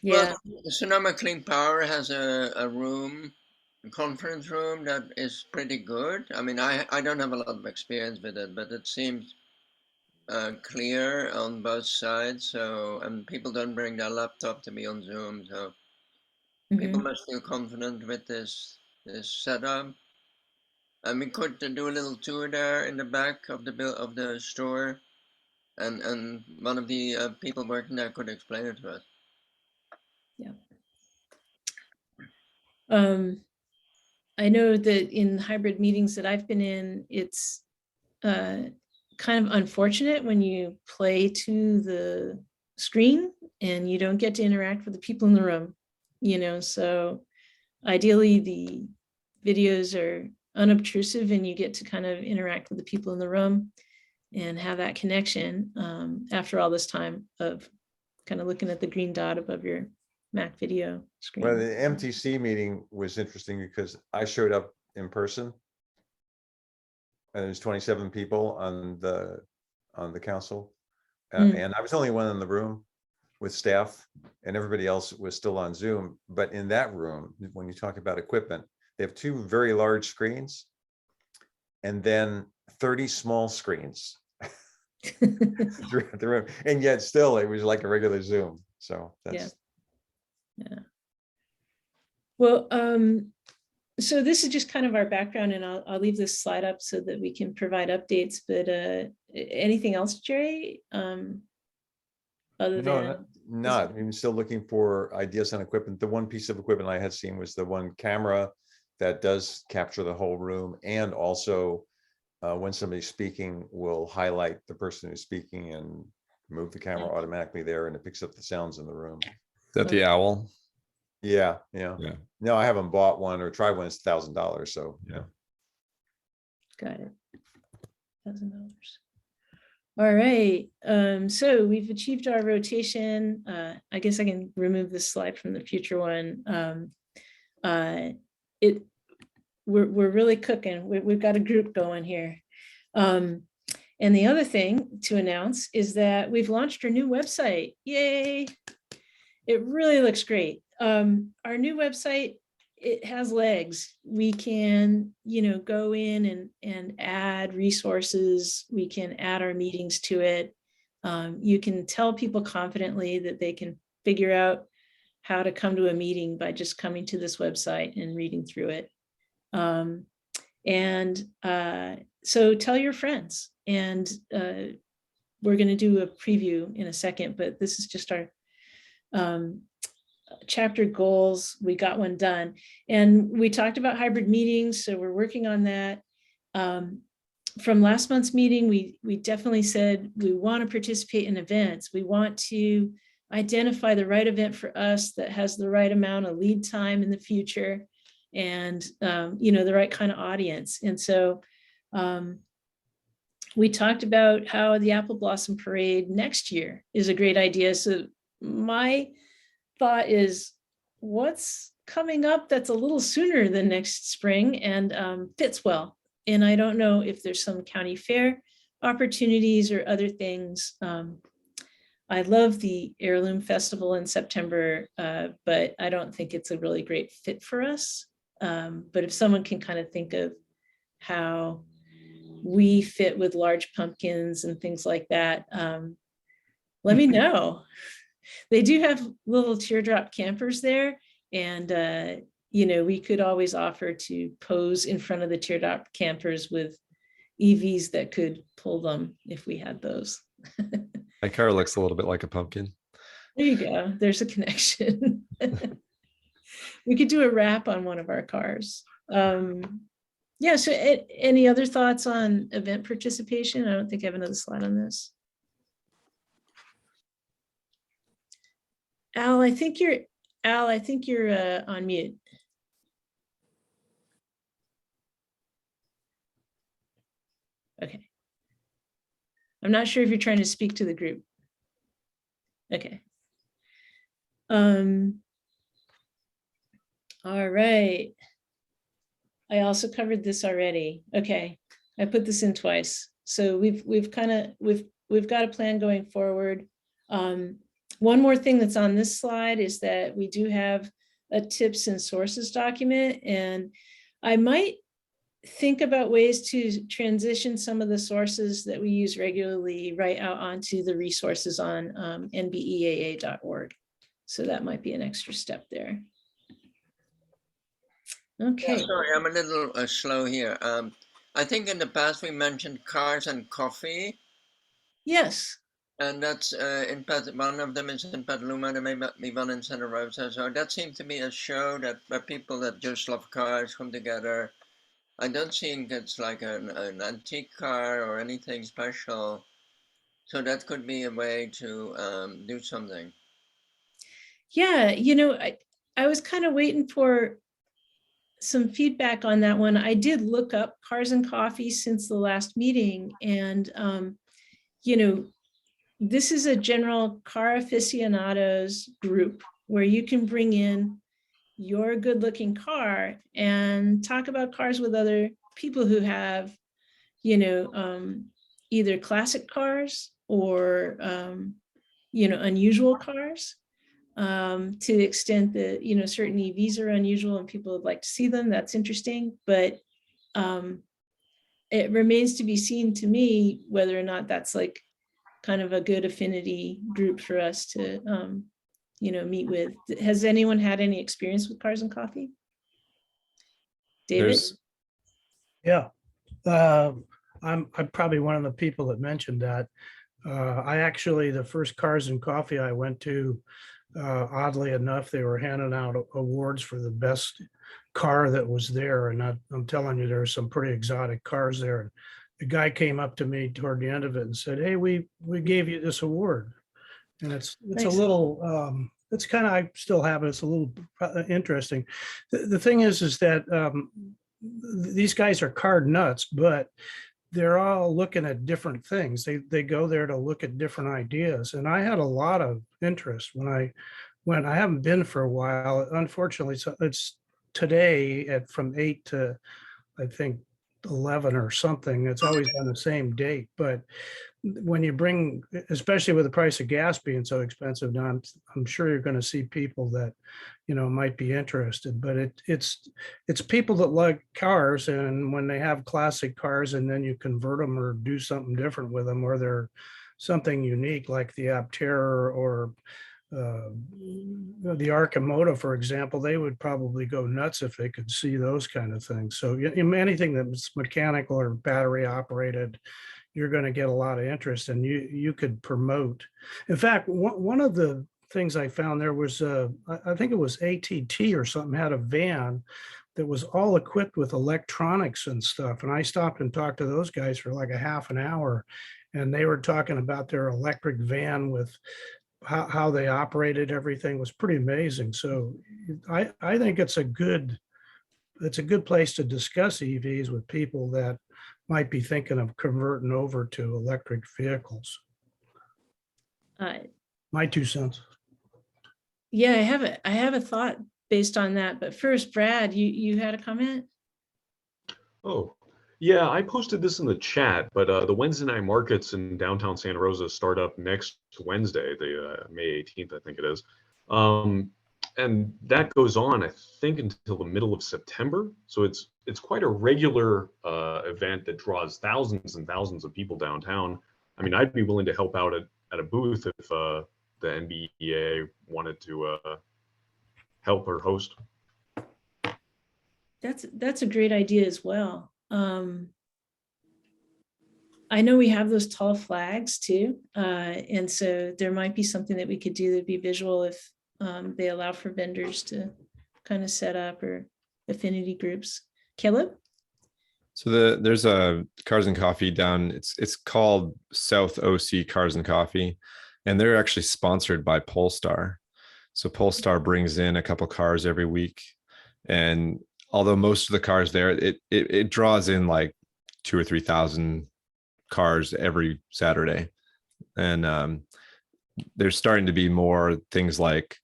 Yeah. Well, Sonoma Clean Power has a room, a conference room that is pretty good. I mean, I don't have a lot of experience with it, but it seems clear on both sides. So, and people don't bring their laptop to be on Zoom. So people must feel confident with this setup. And we could do a little tour there in the back of the store, and one of the people working there could explain it to us. Yeah. I know that in hybrid meetings that I've been in, it's kind of unfortunate when you play to the screen and you don't get to interact with the people in the room, you know. So ideally the videos are unobtrusive and you get to kind of interact with the people in the room and have that connection after all this time of kind of looking at the green dot above your Mac video screen. Well, the MTC meeting was interesting because I showed up in person. And there's 27 people on the council. And I was the only one in the room with staff, and everybody else was still on Zoom. But in that room, when you talk about equipment, they have 2 very large screens and then 30 small screens throughout the room. And yet still it was like a regular Zoom. So that's yeah. Well, so this is just kind of our background, and I'll leave this slide up so that we can provide updates. But anything else, Jerry? Other than not. I'm still looking for ideas on equipment. The one piece of equipment I had seen was the one camera that does capture the whole room, and also when somebody's speaking, will highlight the person who's speaking and move the camera automatically there, and it picks up the sounds in the room. Is that the owl? Yeah. No, I haven't bought one or tried one. It's $1,000. So yeah. Got it. $1,000. All right. So we've achieved our rotation. I guess I can remove this slide from the future one. We're really cooking. We've got a group going here. And the other thing to announce is that we've launched our new website. Yay! It really looks great. Our new website, it has legs. We can, go in and add resources. We can add our meetings to it. You can tell people confidently that they can figure out how to come to a meeting by just coming to this website and reading through it. So tell your friends, and we're going to do a preview in a second, but this is just our chapter goals. We got one done, and we talked about hybrid meetings, so we're working on that. From last month's meeting, we definitely said we want to participate in events. We want to identify the right event for us that has the right amount of lead time in the future, and the right kind of audience. And so we talked about how the Apple Blossom Parade next year is a great idea. So my thought is, what's coming up that's a little sooner than next spring and fits well? And I don't know if there's some county fair opportunities or other things. I love the Heirloom Festival in September, but I don't think it's a really great fit for us. But if someone can kind of think of how we fit with large pumpkins and things like that, let me know. They do have little teardrop campers there, and we could always offer to pose in front of the teardrop campers with EVs that could pull them if we had those. My car looks a little bit like a pumpkin. There you go. There's a connection. We could do a wrap on one of our cars. Yeah, so any other thoughts on event participation? I don't think I have another slide on this. Al, I think you're on mute. Okay. I'm not sure if you're trying to speak to the group. Okay. All right. I also covered this already. Okay. I put this in twice. So we've got a plan going forward. One more thing that's on this slide is that we do have a tips and sources document, and I might think about ways to transition some of the sources that we use regularly right out onto the resources on NBEAA.org. So that might be an extra step there. Okay. Yeah, sorry, I'm a little slow here. I think in the past we mentioned cars and coffee. Yes. And that's one of them is in Petaluma, there may be one in Santa Rosa. So that seems to be a show that where people that just love cars come together. I don't think it's like an antique car or anything special. So that could be a way to do something. Yeah, I was kind of waiting for some feedback on that one. I did look up Cars and Coffee since the last meeting, and this is a general car aficionados group where you can bring in your good looking car and talk about cars with other people who have, either classic cars or, unusual cars. To the extent that, certain EVs are unusual and people would like to see them, that's interesting. But it remains to be seen to me whether or not that's like kind of a good affinity group for us to, meet with. Has anyone had any experience with Cars and Coffee? David? There's Yeah. I'm probably one of the people that mentioned that. I actually, the first Cars and Coffee I went to, oddly enough, they were handing out awards for the best car that was there. And I'm telling you, there were some pretty exotic cars there. And the guy came up to me toward the end of it and said, "Hey, we gave you this award." And it's a Nice. little, it's kind of, I still have it. It's a little interesting. The thing is that these guys are card nuts, but they're all looking at different things. They go there to look at different ideas. And I had a lot of interest when I went. I haven't been for a while. Unfortunately, so it's today from 8 to, I think, 11 or something. It's always on the same date. But when you bring, especially with the price of gas being so expensive now, I'm sure you're going to see people that, might be interested. But it's people that like cars, and when they have classic cars and then you convert them or do something different with them, or they're something unique like the Aptera or the Arcimoto, for example, they would probably go nuts if they could see those kind of things. So anything that's mechanical or battery operated, you're going to get a lot of interest, and you could promote. In fact, one of the things I found there was, I think it was ATT or something, had a van that was all equipped with electronics and stuff. And I stopped and talked to those guys for like a half an hour, and they were talking about their electric van with how they operated everything. Was pretty amazing. So I think it's a good place to discuss EVs with people that might be thinking of converting over to electric vehicles. My 2 cents. Yeah, I have a thought based on that. But first, Brad, you had a comment? Oh, yeah, I posted this in the chat, but the Wednesday night markets in downtown Santa Rosa start up next Wednesday, the May 18th, I think it is. And that goes on, I think, until the middle of September. So it's quite a regular event that draws thousands and thousands of people downtown. I mean, I'd be willing to help out at a booth if the NBEAA wanted to help or host. That's a great idea as well. I know we have those tall flags too. And so there might be something that we could do that'd be visual if they allow for vendors to kind of set up, or affinity groups. Caleb? So there's a Cars and Coffee down. It's called South OC Cars and Coffee, and they're actually sponsored by Polestar. So Polestar brings in a couple cars every week, and although most of the cars there, it draws in like 2,000 or 3,000 cars every Saturday, and there's starting to be more things like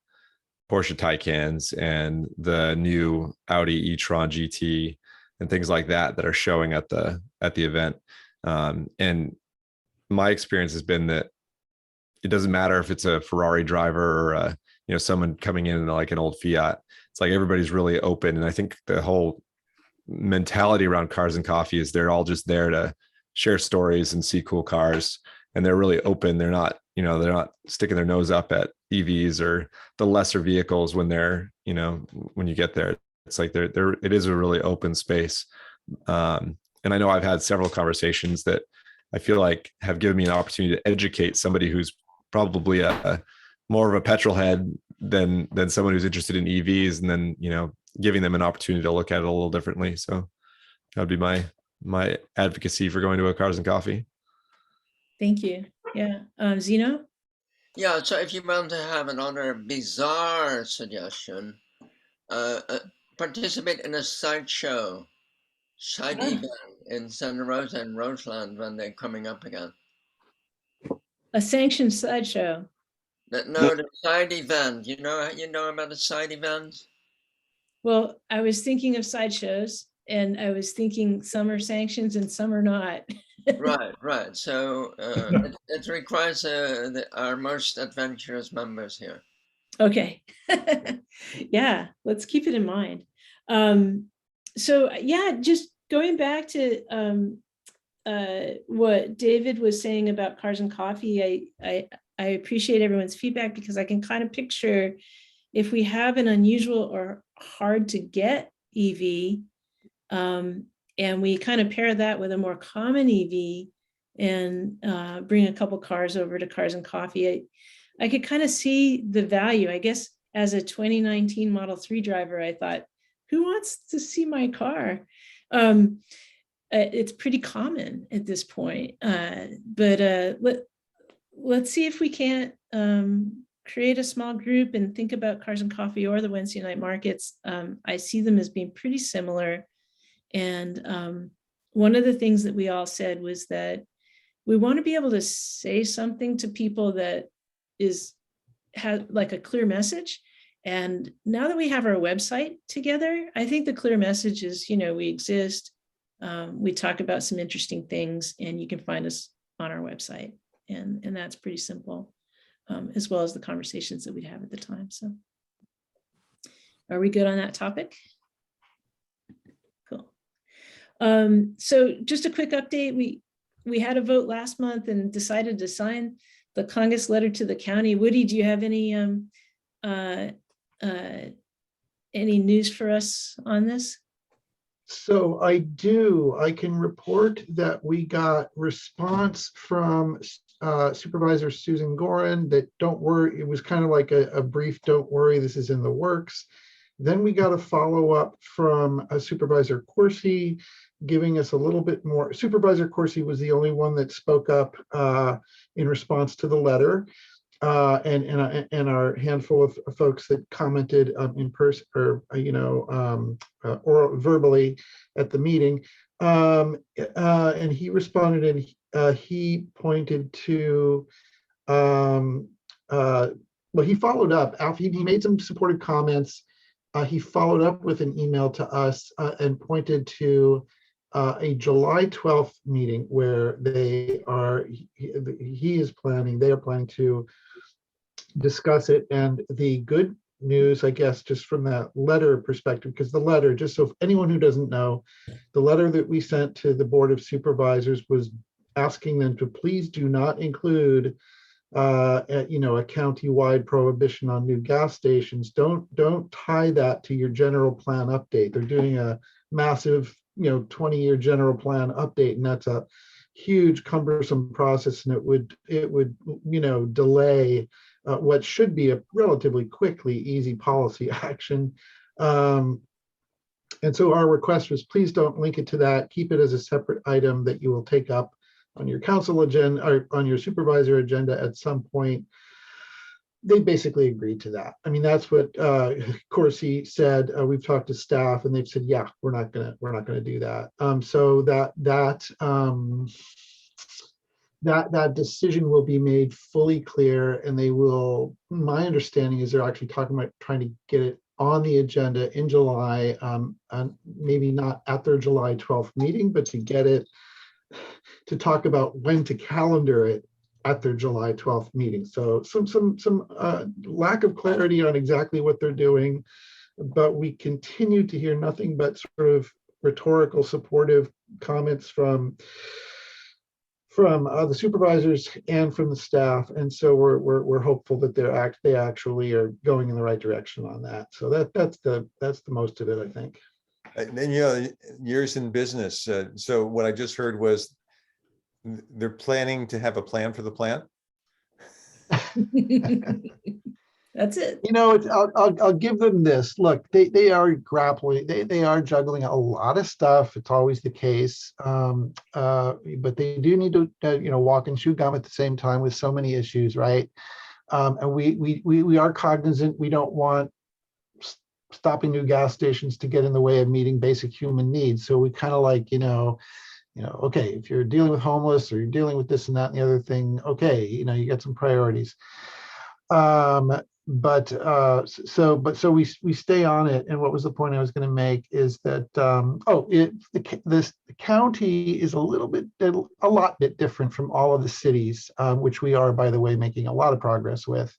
Porsche Taycans and the new Audi e-tron GT and things like that are showing at the event. And my experience has been that it doesn't matter if it's a Ferrari driver or someone coming in like an old Fiat. It's like everybody's really open, and I think the whole mentality around Cars and Coffee is they're all just there to share stories and see cool cars, and they're really open. They're not sticking their nose up at EVs or the lesser vehicles when they're, when you get there. It's like it is a really open space. And I know I've had several conversations that I feel like have given me an opportunity to educate somebody who's probably a more of a petrol head than someone who's interested in EVs, and then, giving them an opportunity to look at it a little differently. So that would be my advocacy for going to a Cars and Coffee. Thank you. Yeah. Zeno? Yeah, so if you want to have another bizarre suggestion, participate in a side event in Santa Rosa and Roseland when they're coming up again. A sanctioned sideshow. No, the side event. You know about the side event? Well, I was thinking of sideshows, and I was thinking some are sanctions and some are not. Right, right. So it requires our most adventurous members here. Okay. Yeah, let's keep it in mind. So yeah, just going back to what David was saying about cars and coffee, I appreciate everyone's feedback, because I can kind of picture if we have an unusual or hard to get EV, and we kind of pair that with a more common EV and bring a couple cars over to Cars and Coffee, I could kind of see the value. I guess as a 2019 Model 3 driver, I thought, who wants to see my car? It's pretty common at this point, but let's see if we can't create a small group and think about Cars and Coffee or the Wednesday night markets. I see them as being pretty similar. And one of the things that we all said was that we want to be able to say something to people that has like a clear message. And now that we have our website together, I think the clear message is, we exist. We talk about some interesting things, and you can find us on our website. And that's pretty simple, as well as the conversations that we'd have at the time. So are we good on that topic? Cool. So just a quick update. We had a vote last month and decided to sign the Congress letter to the county. Woody, do you have any news for us on this? So I do. I can report that we got response from Supervisor Susan Gorin that don't worry. It was kind of like a brief, don't worry, this is in the works. Then we got a follow-up from Supervisor Corsi, giving us a little bit more. Supervisor Corsi was the only one that spoke up in response to the letter, and our handful of folks that commented in person or verbally at the meeting. And he responded, and he pointed to, well, he followed up after he made some supportive comments. He followed up with an email to us and pointed to a July 12th meeting where they are planning to discuss it. And the good news, I guess, just from that letter perspective, because the letter, just so anyone who doesn't know, the letter that we sent to the Board of Supervisors was asking them to please do not include a county-wide prohibition on new gas stations. Don't tie that to your general plan update. They're doing a massive 20-year general plan update, and that's a huge cumbersome process, and it would delay what should be a relatively quickly easy policy action. And so our request was, please don't link it to that. Keep it as a separate item that you will take up on your council agenda or on your supervisor agenda at some point. They basically agreed to that. I mean, that's what Corsi said. We've talked to staff, and they've said, yeah, we're not gonna do that. So that decision will be made fully clear, and they will. My understanding is they're actually talking about trying to get it on the agenda in July, and maybe not at their July 12th meeting, but to get it to talk about when to calendar it at their July 12th meeting. So some lack of clarity on exactly what they're doing, but we continue to hear nothing but sort of rhetorical supportive comments from the supervisors and from the staff, and so we're hopeful that they actually are going in the right direction on that. So that's the most of it, I think. And years in business. So what I just heard was they're planning to have a plan for the plan. That's it. I'll give them this. Look, they are grappling. They are juggling a lot of stuff. It's always the case, but they do need to walk and chew gum at the same time with so many issues, right? And we are cognizant. We don't want stopping new gas stations to get in the way of meeting basic human needs. So we kind of like, okay, if you're dealing with homeless or you're dealing with this and that and the other thing, okay, you got some priorities. So we stay on it. And what was the point I was going to make is that, the county is a lot bit different from all of the cities, which we are, by the way, making a lot of progress with.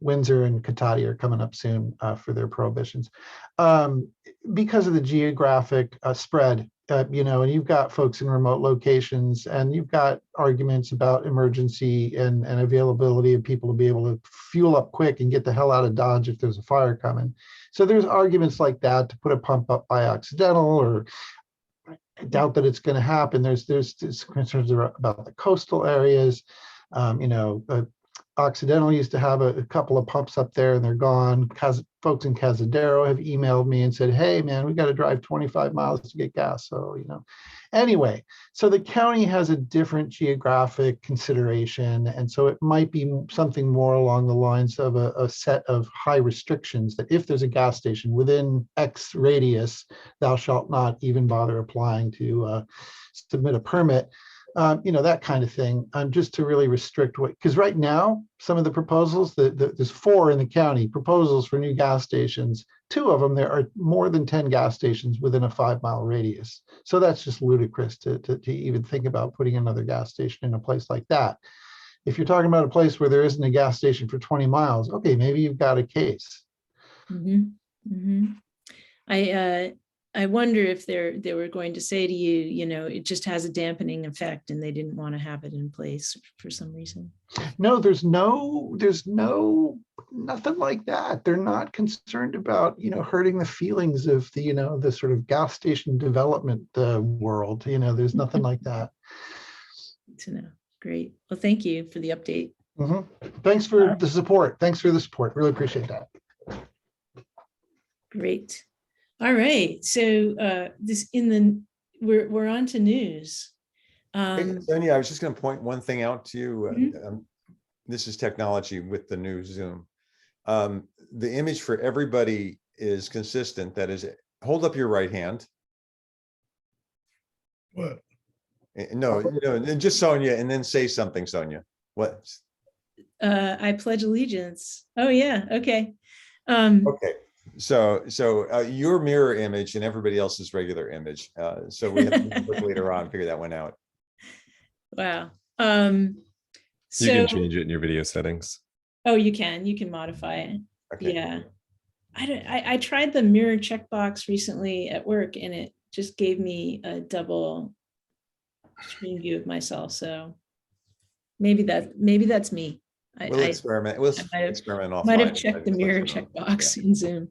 Windsor and Cotati are coming up soon for their prohibitions, because of the geographic spread. And you've got folks in remote locations, and you've got arguments about emergency and availability of people to be able to fuel up quick and get the hell out of Dodge if there's a fire coming. So there's arguments like that to put a pump up by accidental, or I doubt that it's going to happen. There's concerns about the coastal areas. Occidental used to have a couple of pumps up there, and they're gone. Folks in Cazadero have emailed me and said, hey, man, we got to drive 25 miles to get gas. So, anyway, so the county has a different geographic consideration. And so it might be something more along the lines of a set of high restrictions that if there's a gas station within X radius, thou shalt not even bother applying to submit a permit. That kind of thing, just to really restrict because right now, some of the proposals, there's 4 in the county proposals for new gas stations. 2 of them, there are more than 10 gas stations within a 5-mile radius. So that's just ludicrous to even think about putting another gas station in a place like that. If you're talking about a place where there isn't a gas station for 20 miles, okay, maybe you've got a case. Mm-hmm. Mm-hmm. I wonder if they were going to say to you, it just has a dampening effect, and they didn't want to have it in place for some reason. No, there's nothing like that. They're not concerned about, hurting the feelings of the sort of gas station development world. There's nothing like that. Good to know. Great. Well, thank you for the update. Mm-hmm. Thanks for the support. Really appreciate that. Great. All right, so we're on to news. Hey, Sonia, I was just going to point one thing out to you. Mm-hmm. This is technology with the new Zoom. The image for everybody is consistent. That is, hold up your right hand. What? No, and just Sonia, and then say something, Sonia. What? I pledge allegiance. Oh yeah, okay. Okay. So your mirror image and everybody else's regular image. So we have to look later on, figure that one out. Wow. You can change it in your video settings. Oh, you can modify it. Okay. Yeah. I tried the mirror checkbox recently at work, and it just gave me a double screen view of myself. So maybe that's me. We'll experiment. We'll experiment offline. Might have checked the mirror checkbox in Zoom.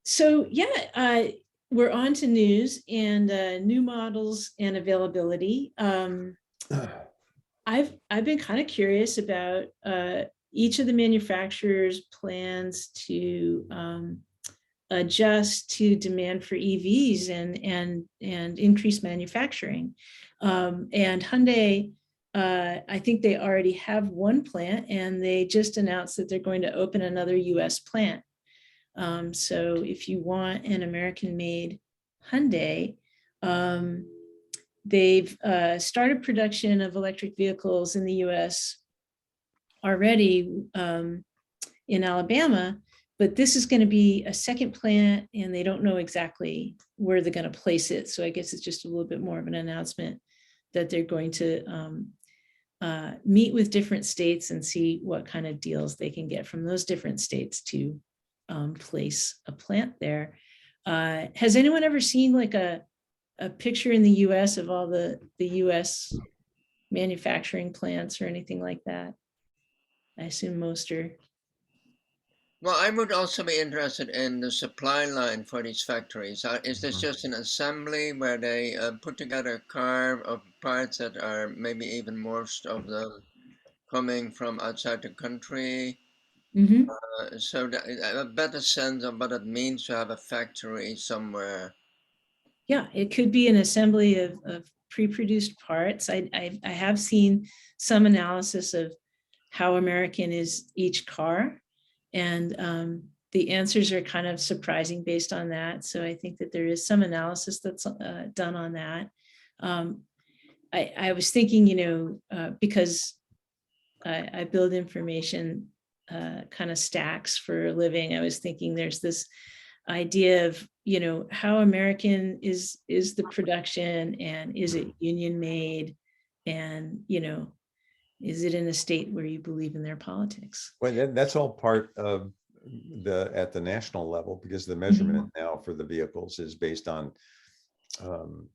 So yeah, we're on to news and new models and availability. I've been kind of curious about each of the manufacturers' plans to adjust to demand for EVs and increase manufacturing. And Hyundai, I think they already have one plant, and they just announced that they're going to open another US plant. So if you want an American-made Hyundai, they've started production of electric vehicles in the US already in Alabama, but this is going to be a second plant, and they don't know exactly where they're going to place it. So I guess it's just a little bit more of an announcement that they're going to meet with different states and see what kind of deals they can get from those different states to place a plant there. Has anyone ever seen like a picture in the US of all the US manufacturing plants or anything like that? I assume most are. Well, I would also be interested in the supply line for these factories. Is this just an assembly where they put together a car of parts that are maybe even most of them coming from outside the country? Mm-hmm. So that, a better sense of what it means to have a factory somewhere. Yeah, it could be an assembly of pre-produced parts. I have seen some analysis of how American is each car. And the answers are kind of surprising based on that. So I think that there is some analysis that's done on that. I was thinking, because I build information kind of stacks for a living. I was thinking there's this idea of, you know, how American is the production, and is it union made, and, you know, is it in a state where you believe in their politics? Well, that's all part of at the national level, because the measurement now for the vehicles is based on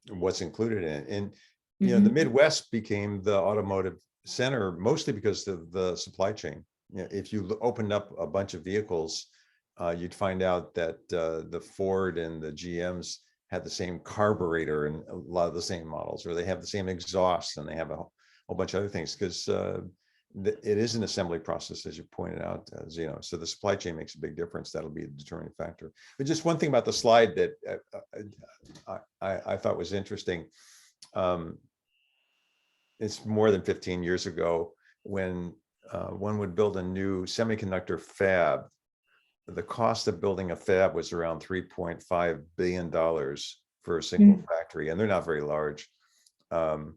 what's included in it. And, you know, the Midwest became the automotive center mostly because of the supply chain. You know, if you opened up a bunch of vehicles, you'd find out that the Ford and the GMs had the same carburetor and a lot of the same models, or they have the same exhaust, and they have a whole bunch of other things, because it is an assembly process, as you pointed out, Zeno. So the supply chain makes a big difference. That'll be a determining factor. But just one thing about the slide that I thought was interesting. It's more than 15 years ago when one would build a new semiconductor fab. The cost of building a fab was around $3.5 billion for a single factory, and they're not very large. And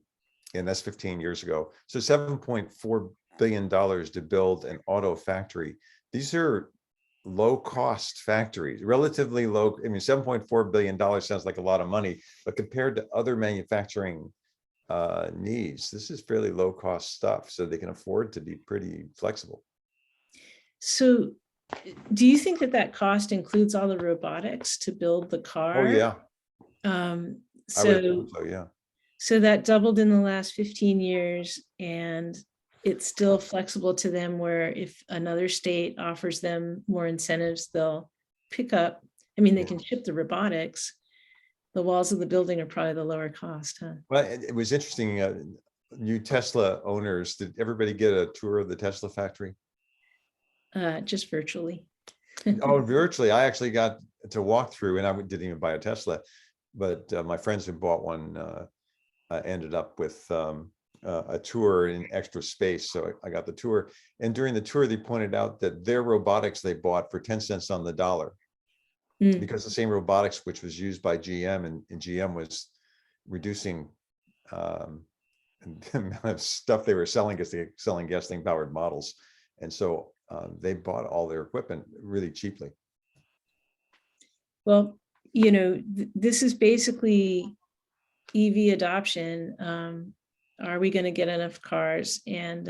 that's 15 years ago. So $7.4 billion to build an auto factory. These are low cost factories, relatively low. I mean, $7.4 billion sounds like a lot of money, but compared to other manufacturing needs, this is fairly low cost stuff. So they can afford to be pretty flexible. So do you think that that cost includes all the robotics to build the car? Oh, yeah. I would So, think so, yeah. So that doubled in the last 15 years, and it's still flexible to them, where if another state offers them more incentives, they'll pick up. I mean, they can ship the robotics. The walls of the building are probably the lower cost, huh? Well, it was interesting. New Tesla owners, did everybody get a tour of the Tesla factory? Just virtually. Oh, virtually. I actually got to walk through, and I didn't even buy a Tesla, but my friends who bought one ended up with a tour in extra space. So I got the tour. And during the tour, they pointed out that their robotics they bought for 10 cents on the dollar, because the same robotics which was used by GM, and GM was reducing the amount of stuff they were selling because they're selling gasoline powered models. And so they bought all their equipment really cheaply. Well, you know, this is basically EV adoption. Are we going to get enough cars? And,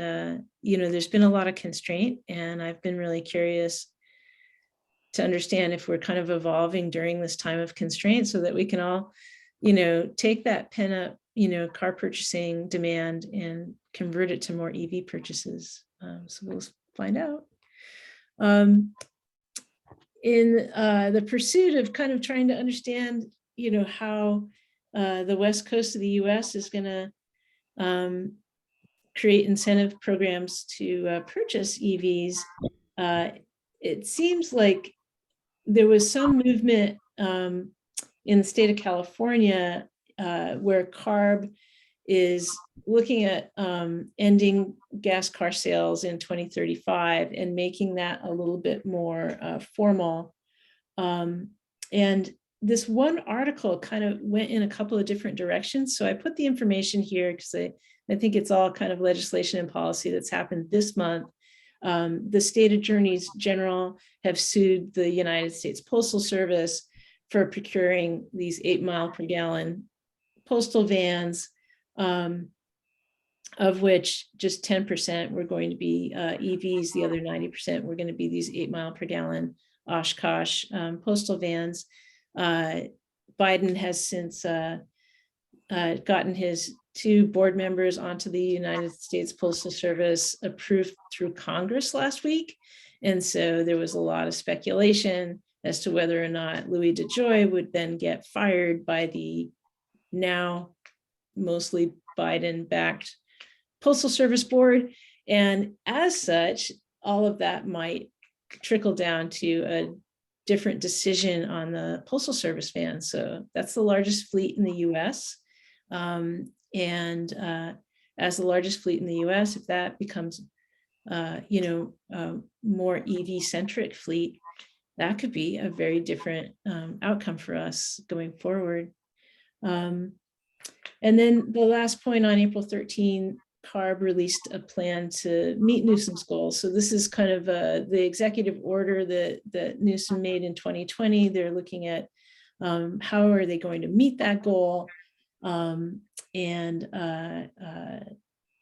you know, there's been a lot of constraint, and I've been really curious to understand if we're kind of evolving during this time of constraint, so that we can all, you know, take that pent up, you know, car purchasing demand and convert it to more EV purchases. So we'll find out. In the pursuit of kind of trying to understand, you know, how the West Coast of the US is going to create incentive programs to purchase EVs, it seems like there was some movement in the state of California where CARB is looking at ending gas car sales in 2035 and making that a little bit more formal. And this one article kind of went in a couple of different directions. So I put the information here because I think it's all kind of legislation and policy that's happened this month. The state attorneys general have sued the United States Postal Service for procuring these 8 mile per gallon postal vans, of which just 10% were going to be EVs. The other 90% were going to be these 8 mile per gallon Oshkosh postal vans. Biden has since gotten his 2 board members onto the United States Postal Service approved through Congress last week. And so there was a lot of speculation as to whether or not Louis DeJoy would then get fired by the now mostly Biden-backed Postal Service Board. And as such, all of that might trickle down to a different decision on the Postal Service van. So that's the largest fleet in the US. As the largest fleet in the US, if that becomes, you know, more EV-centric fleet, that could be a very different outcome for us going forward. And then the last point on April 13, CARB released a plan to meet Newsom's goals. So this is kind of the executive order that Newsom made in 2020. They're looking at how are they going to meet that goal, and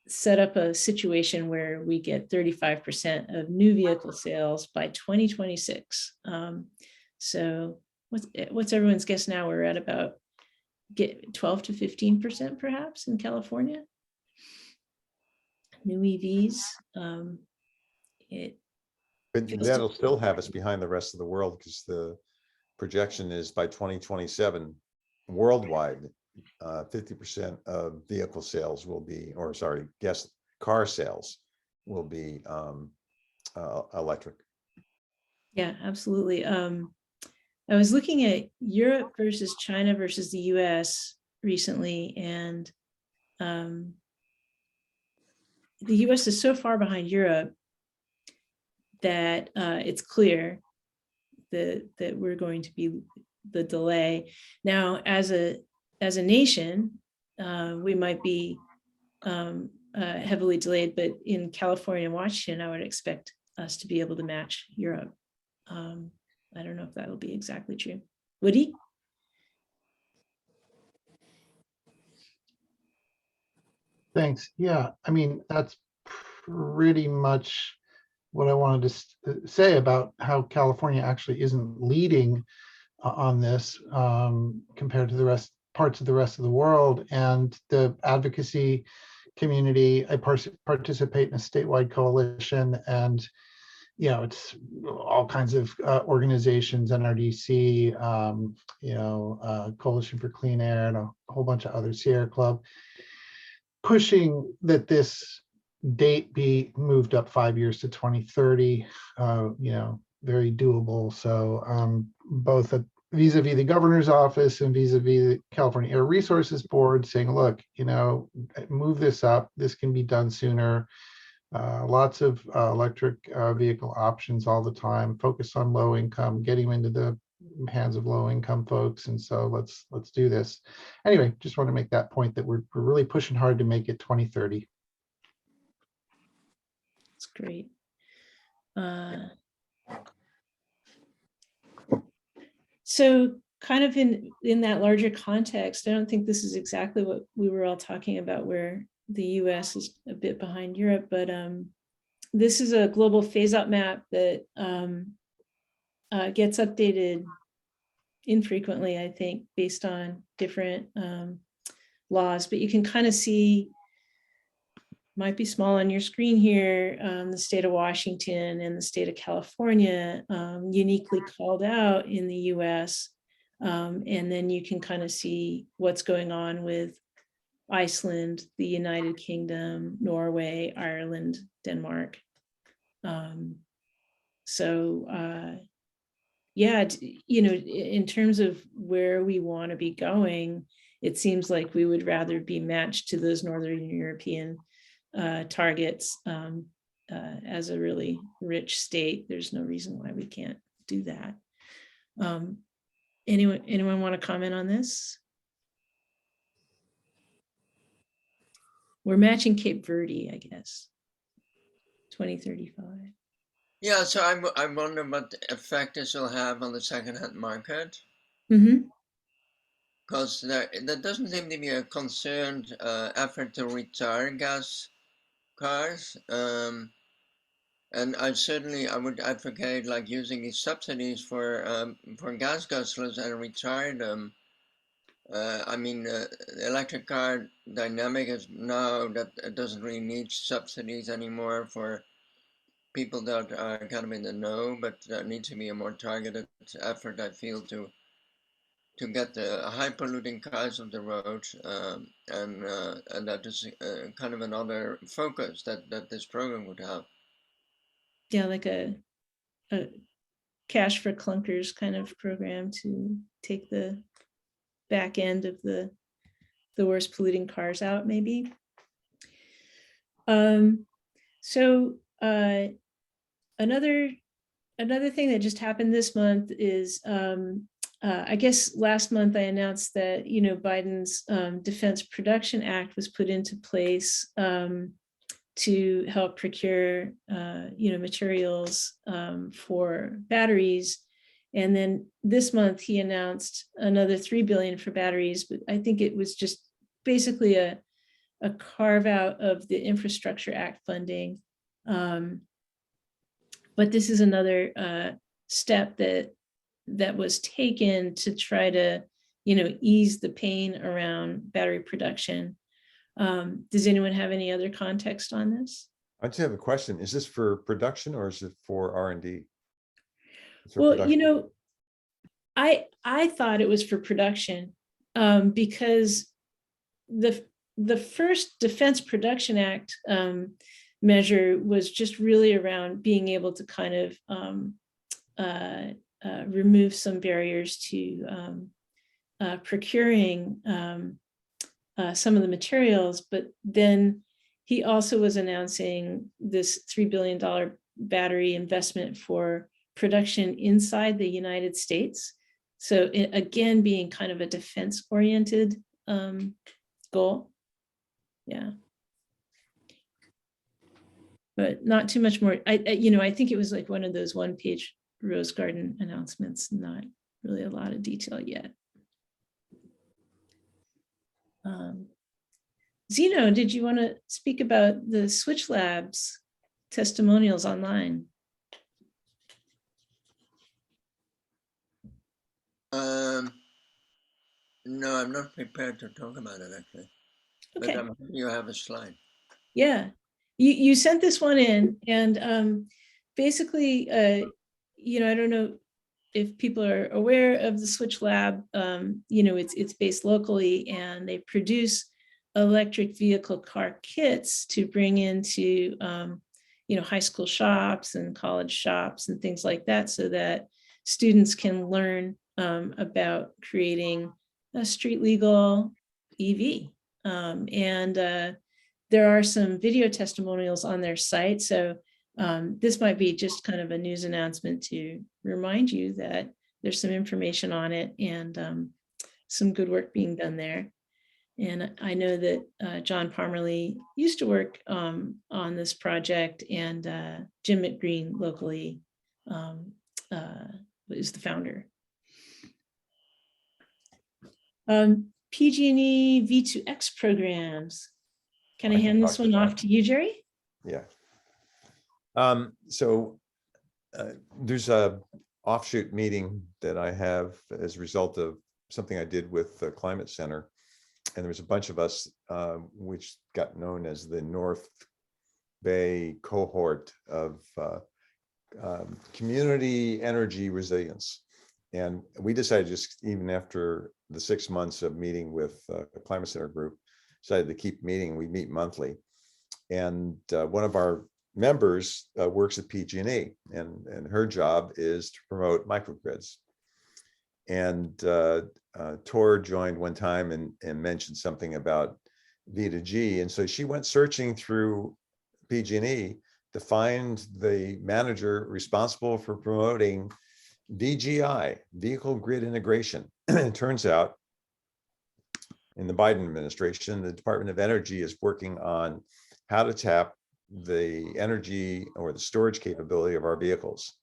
set up a situation where we get 35% of new vehicle sales by 2026. So what's everyone's guess now? We're at about 12 to 15% perhaps in California. New EVs. But that'll still have us behind the rest of the world, because the projection is by 2027 worldwide, 50% of vehicle sales will be, or sorry, car sales will be electric. Yeah, absolutely. I was looking at Europe versus China versus the US recently, and the US is so far behind Europe that it's clear that we're going to be the delay. Now, as a nation, we might be heavily delayed, but in California and Washington, I would expect us to be able to match Europe. I don't know if that'll be exactly true. Woody? Thanks. Yeah, I mean, that's pretty much what I wanted to say about how California actually isn't leading on this compared to the parts of the rest of the world. And the advocacy community, I participate in a statewide coalition, and it's all kinds of organizations, NRDC, Coalition for Clean Air, and a whole bunch of others, Sierra Club, pushing that this date be moved up 5 years to 2030, very doable. So both vis-a-vis the governor's office and vis-a-vis the California Air Resources Board saying, look, move this up, this can be done sooner. Lots of electric vehicle options all the time, focus on low income, getting them into the hands of low income folks. And so let's do this. Anyway, just want to make that point that we're really pushing hard to make it 2030. That's great. So kind of in that larger context, I don't think this is exactly what we were all talking about, where the US is a bit behind Europe, but this is a global phase-out map that gets updated infrequently, I think, based on different laws, but you can kind of see, might be small on your screen here, the state of Washington and the state of California uniquely called out in the US. And then you can kind of see what's going on with Iceland, the United Kingdom, Norway, Ireland, Denmark. Yeah, in terms of where we want to be going, it seems like we would rather be matched to those Northern European targets as a really rich state. There's no reason why we can't do that. Anyone want to comment on this? We're matching Cape Verde, I guess. 2035. Yeah, so I wonder what effect this will have on the secondhand market. Mm-hmm. Because there doesn't seem to be a concerned effort to retire gas cars. And I would advocate like using these subsidies for gas guzzlers and retire them. I mean, the electric car dynamic is now that it doesn't really need subsidies anymore for people that are kind of in the know, but there needs to be a more targeted effort, I feel, to get the high polluting cars off the road, and that is kind of another focus that this program would have. Yeah, like a cash for clunkers kind of program to take the back end of the worst polluting cars out, maybe. So another thing that just happened this month is I guess last month I announced that, Biden's Defense Production Act was put into place to help procure, materials for batteries. And then this month he announced another $3 billion for batteries, but I think it was just basically a carve out of the Infrastructure Act funding. But this is another step that was taken to try to, ease the pain around battery production. Does anyone have any other context on this? I just have a question. Is this for production or is it for R&D? Well, I thought it was for production because the first Defense Production Act measure was just really around being able to kind of remove some barriers to procuring some of the materials, but then he also was announcing this $3 billion battery investment for production inside the United States. So again, being kind of a defense-oriented goal. Yeah. But not too much more. I think it was like one of those one-page Rose Garden announcements, not really a lot of detail yet. Zeno, did you want to speak about the Switch Labs testimonials online? No, I'm not prepared to talk about it actually. Okay. But you have a slide. Yeah, you sent this one in, and basically, I don't know if people are aware of the Switch Lab. It's based locally, and they produce electric vehicle car kits to bring into high school shops and college shops and things like that, so that students can learn about creating a street legal EV. And there are some video testimonials on their site. So this might be just kind of a news announcement to remind you that there's some information on it and some good work being done there. And I know that John Parmerly used to work on this project, and Jim McGreen locally is the founder. PG&E V2X programs. Can I hand this one off to you, Jerry? Yeah. So there's a offshoot meeting that I have as a result of something I did with the Climate Center. And there was a bunch of us, which got known as the North Bay cohort of community energy resilience. And we decided, just even after the 6 months of meeting with the Climate Center group, decided to keep meeting. We meet monthly. And one of our members works at PG&E, and her job is to promote microgrids. And Tor joined one time and mentioned something about V2G. And so she went searching through PG&E to find the manager responsible for promoting VGI, vehicle grid integration. It turns out in the Biden administration, the Department of Energy is working on how to tap the energy or the storage capability of our vehicles.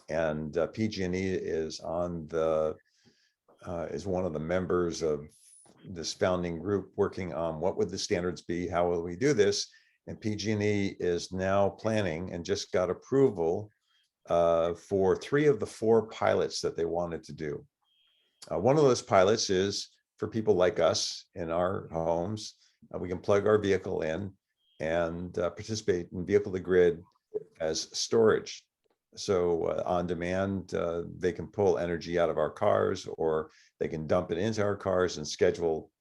And PG&E is on the is one of the members of this founding group working on what would the standards be, how will we do this? And PG&E is now planning and just got approval for 3 of the 4 pilots that they wanted to do. One of those pilots is for people like us in our homes. We can plug our vehicle in and participate in vehicle to grid as storage. So on demand, they can pull energy out of our cars, or they can dump it into our cars and schedule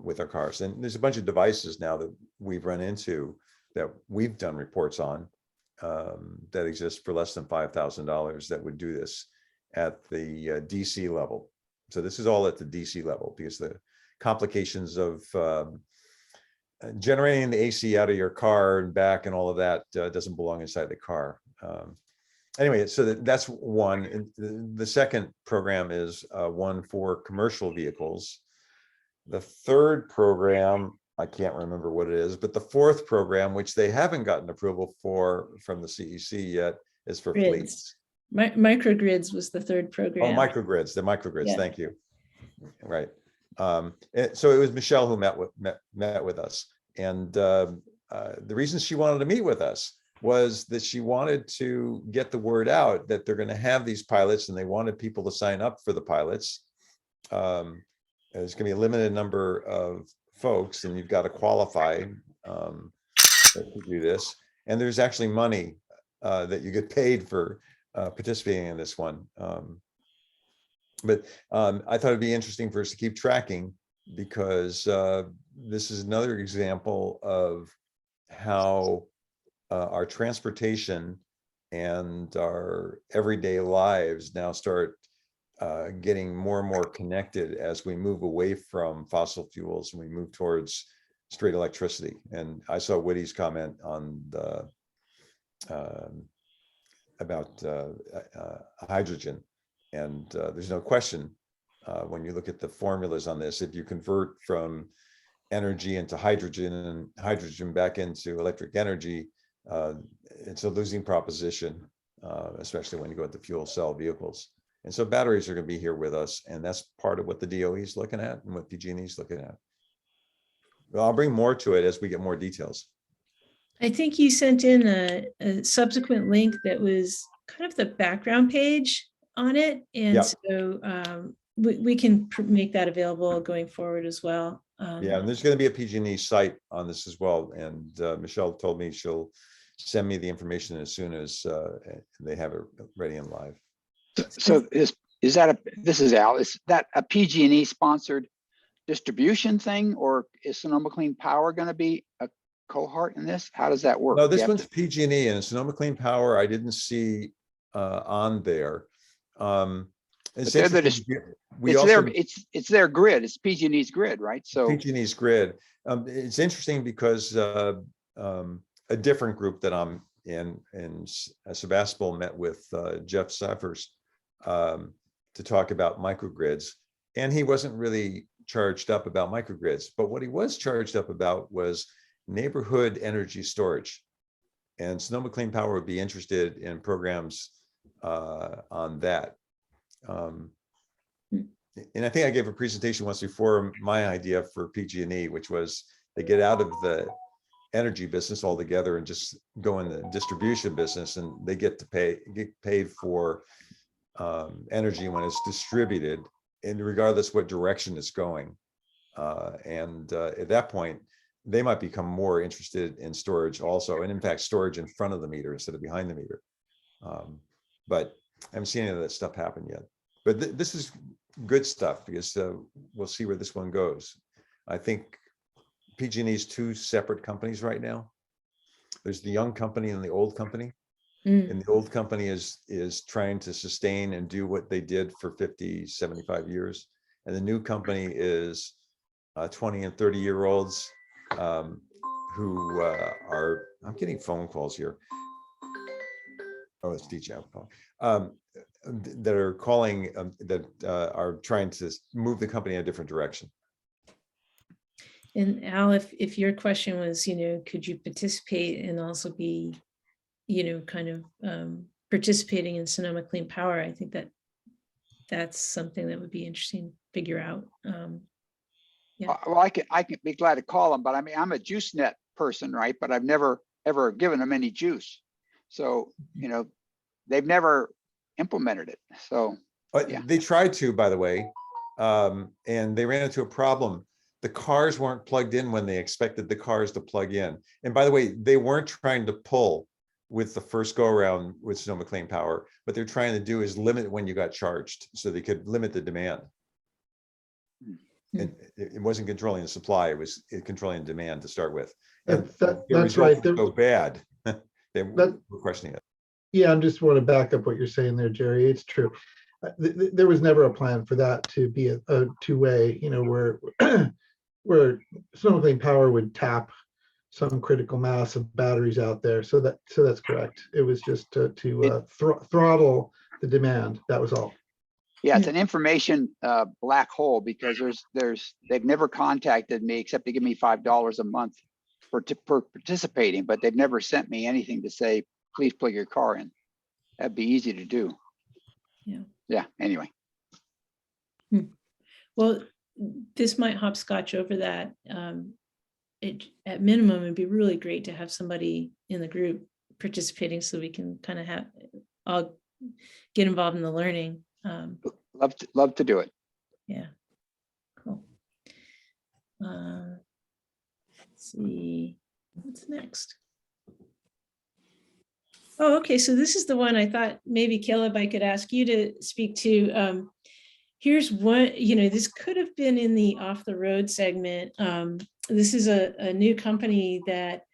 with our cars. And there's a bunch of devices now that we've run into that we've done reports on that exist for less than $5,000 that would do this at the DC level. So this is all at the DC level, because the complications of generating the AC out of your car and back and all of that doesn't belong inside the car. anyway, so that's one. And the second program is one for commercial vehicles. The third program, I can't remember what it is, but the fourth program, which they haven't gotten approval for from the CEC yet, is for Grids. fleets. Microgrids was the third Oh, program. microgrids, the microgrids. Yeah. Thank you. Right. So it was Michelle who met with us, and the reason she wanted to meet with us was that she wanted to get the word out that they're going to have these pilots, and they wanted people to sign up for the pilots. There's going to be a limited number of folks, and you've got to qualify to do this. And there's actually money that you get paid for participating in this one. But I thought it'd be interesting for us to keep tracking, because this is another example of how our transportation and our everyday lives now start getting more and more connected as we move away from fossil fuels and we move towards straight electricity. And I saw Woody's comment on the about hydrogen, and there's no question when you look at the formulas on this, if you convert from energy into hydrogen and hydrogen back into electric energy, it's a losing proposition, especially when you go into fuel cell vehicles. And so batteries are going to be here with us, and that's part of what the DOE is looking at and what PG&E is looking at. Well, I'll bring more to it as we get more details. I think you sent in a subsequent link that was kind of the background page on it. And Yep. so we can make that available going forward as well. Yeah, and there's going to be a PG&E site on this as well. And Michelle told me she'll send me the information as soon as they have it ready and live. So is that this is Al, is that a PG&E sponsored distribution thing, or is Sonoma Clean Power going to be a cohort in this? How does that work? No, this one's PG&E, and Sonoma Clean Power I didn't see on there. It's their grid. It's PG&E's grid, right? So PG&E's grid. It's interesting because a different group that I'm in Sebastopol met with Jeff Cyphers to talk about microgrids, and he wasn't really charged up about microgrids, but what he was charged up about was neighborhood energy storage, and Sonoma Clean Power would be interested in programs on that. And I think I gave a presentation once before, my idea for PG&E, which was they get out of the energy business altogether and just go in the distribution business, and they get paid for energy when it's distributed, and regardless what direction it's going. At that point, they might become more interested in storage also, and in fact, storage in front of the meter instead of behind the meter. But I haven't seen any of that stuff happen yet. But this is good stuff, because we'll see where this one goes. I think PG&E's two separate companies right now. There's the young company and the old company. And the old company is trying to sustain and do what they did for 50, 75 years. And the new company is 20 and 30-year-olds who are, I'm getting phone calls here. Oh, it's DJ that are calling, that are trying to move the company in a different direction. And Al, if your question was, could you participate and also be, kind of participating in Sonoma Clean Power, I think that's something that would be interesting to figure out. Yeah. Well, I can be glad to call them, but I mean, I'm a juice net person, right? But I've never ever given them any juice. So, they've never implemented it. So yeah. They tried to, by the way, and they ran into a problem. The cars weren't plugged in when they expected the cars to plug in. And by the way, they weren't trying to pull with the first go around with Sonoma Clean Power. What they're trying to do is limit when you got charged, so they could limit the demand. And it wasn't controlling the supply; it was controlling demand to start with. And that's right. So bad, they were questioning it. Yeah, I just want to back up what you're saying there, Jerry. It's true. There was never a plan for that to be a two-way, where Sonoma Clean Power would tap some critical mass of batteries out there. So that's correct. It was just to throttle the demand. That was all. Yeah, it's an information black hole, because they've never contacted me except to give me $5 a month for participating, but they've never sent me anything to say, please plug your car in. That'd be easy to do. Yeah, anyway. Well, this might hopscotch over that. At minimum, it'd be really great to have somebody in the group participating, so we can kind of all get involved in the learning. Love to do it. Yeah, cool. Let's see, what's next? Oh, okay, so this is the one I thought maybe Caleb, I could ask you to speak to. Here's one, this could have been in the off the road segment. This is a new company that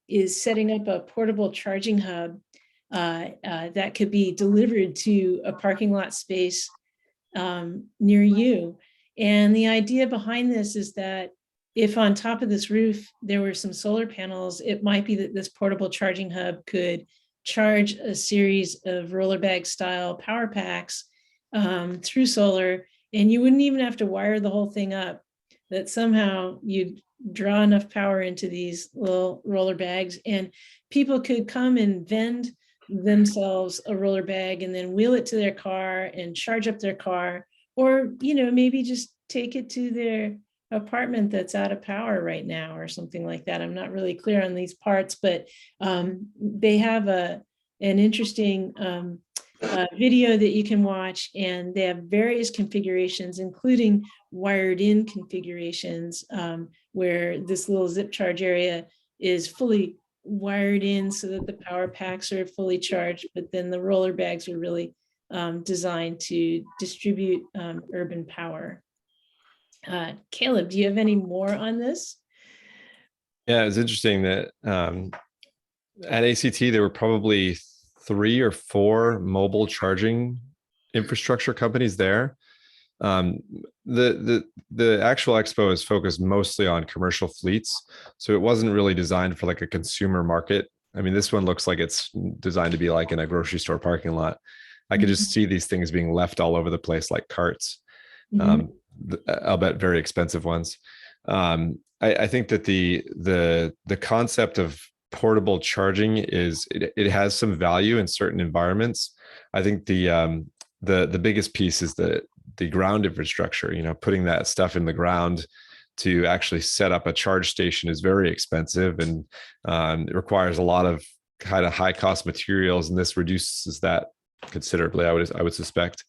is setting up a portable charging hub that could be delivered to a parking lot space near you. And the idea behind this is that if on top of this roof there were some solar panels, it might be that this portable charging hub could charge a series of roller bag style power packs through solar, and you wouldn't even have to wire the whole thing up, that somehow you'd draw enough power into these little roller bags and people could come and vend themselves a roller bag and then wheel it to their car and charge up their car, or maybe just take it to their apartment that's out of power right now or something like that. I'm not really clear on these parts, but they have an interesting video that you can watch, and they have various configurations, including wired in configurations, where this little zip charge area is fully wired in so that the power packs are fully charged, but then the roller bags are really designed to distribute urban power. Caleb, do you have any more on this? Yeah, it's interesting that at ACT, there were probably 3 or 4 mobile charging infrastructure companies there. The actual expo is focused mostly on commercial fleets, so it wasn't really designed for like a consumer market. I mean, this one looks like it's designed to be like in a grocery store parking lot. I could just see these things being left all over the place like carts. I'll bet very expensive ones. I think that the concept of portable charging it has some value in certain environments. I think the biggest piece is the ground infrastructure. Putting that stuff in the ground to actually set up a charge station is very expensive, and it requires a lot of kind of high cost materials, and this reduces that considerably, I would suspect.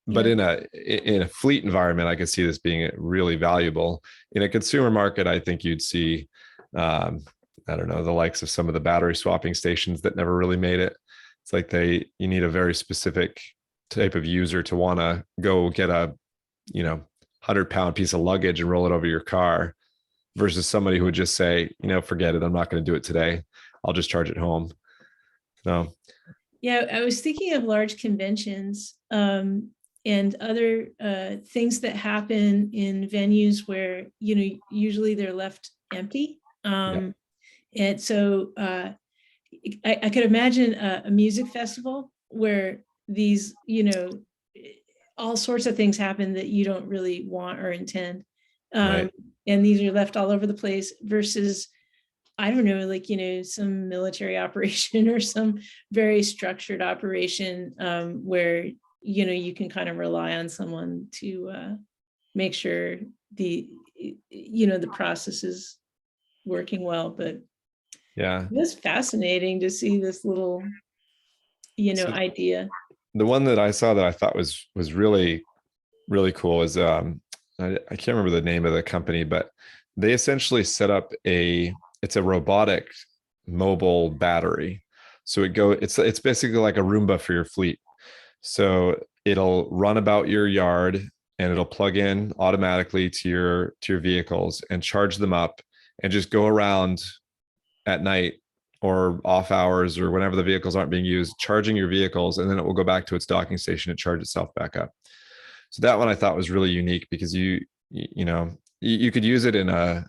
But in a fleet environment, I could see this being really valuable. In a consumer market, I think you'd see, I don't know, the likes of some of the battery swapping stations that never really made it. It's like you need a very specific type of user to want to go get a 100-pound piece of luggage and roll it over your car, versus somebody who would just say, forget it, I'm not going to do it today, I'll just charge it home. So yeah, I was thinking of large conventions and other things that happen in venues where usually they're left empty. And so I could imagine a music festival where these, all sorts of things happen that you don't really want or intend. Right. And these are left all over the place, versus, I don't know, like, some military operation or some very structured operation where, you can kind of rely on someone to make sure the process is working well. But yeah, it was fascinating to see this little, So idea. the one that I saw that I thought was really, really cool is I can't remember the name of the company, but they essentially set up it's a robotic mobile battery. So it's basically like a Roomba for your fleet. So it'll run about your yard and it'll plug in automatically to your vehicles and charge them up, and just go around at night or off hours or whenever the vehicles aren't being used, charging your vehicles, and then it will go back to its docking station and charge itself back up. So that one I thought was really unique, because you could use it in a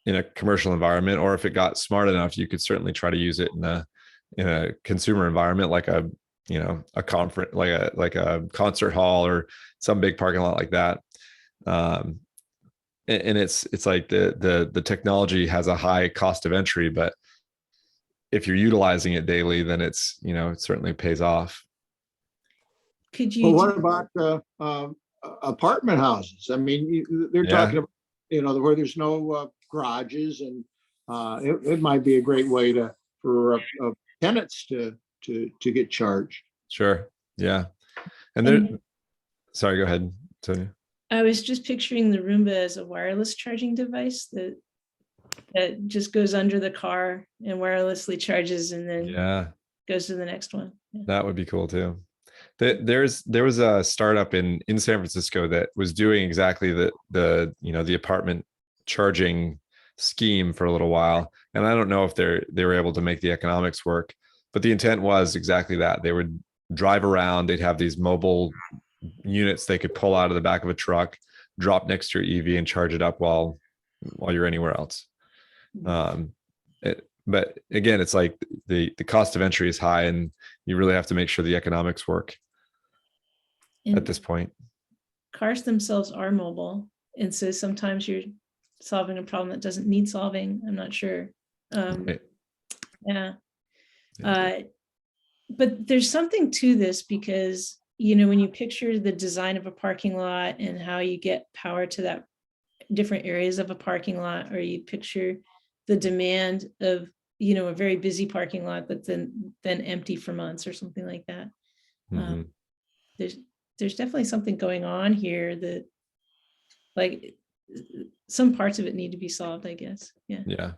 in a commercial environment, or if it got smart enough, you could certainly try to use it in a consumer environment, like a, a conference, like a concert hall or some big parking lot like that. And it's like the technology has a high cost of entry, but if you're utilizing it daily, then it's, it certainly pays off. Could Well, you, what about apartment houses? I mean, they're Yeah. talking about, where there's no garages, and it might be a great way for tenants to get charged. Sure. Yeah. And And- sorry, go ahead, Sonia. I was just picturing the Roomba as a wireless charging device that just goes under the car and wirelessly charges and then Yeah, goes to the next one. Yeah. that would be cool too. There was a startup in San Francisco that was doing exactly the apartment charging scheme for a little while, and I don't know if they were able to make the economics work, but the intent was exactly that. They would drive around, they'd have these mobile units they could pull out of the back of a truck, drop next to your EV, and charge it up while you're anywhere else. But again, it's like the cost of entry is high, and you really have to make sure the economics work at this point. Cars themselves are mobile, and so sometimes you're solving a problem that doesn't need solving. I'm not sure. Right. Yeah. But there's something to this, because when you picture the design of a parking lot and how you get power to that different areas of a parking lot, or you picture the demand of a very busy parking lot that's then empty for months or something like that. Mm-hmm. There's definitely something going on here that, like, some parts of it need to be solved, I guess. Yeah.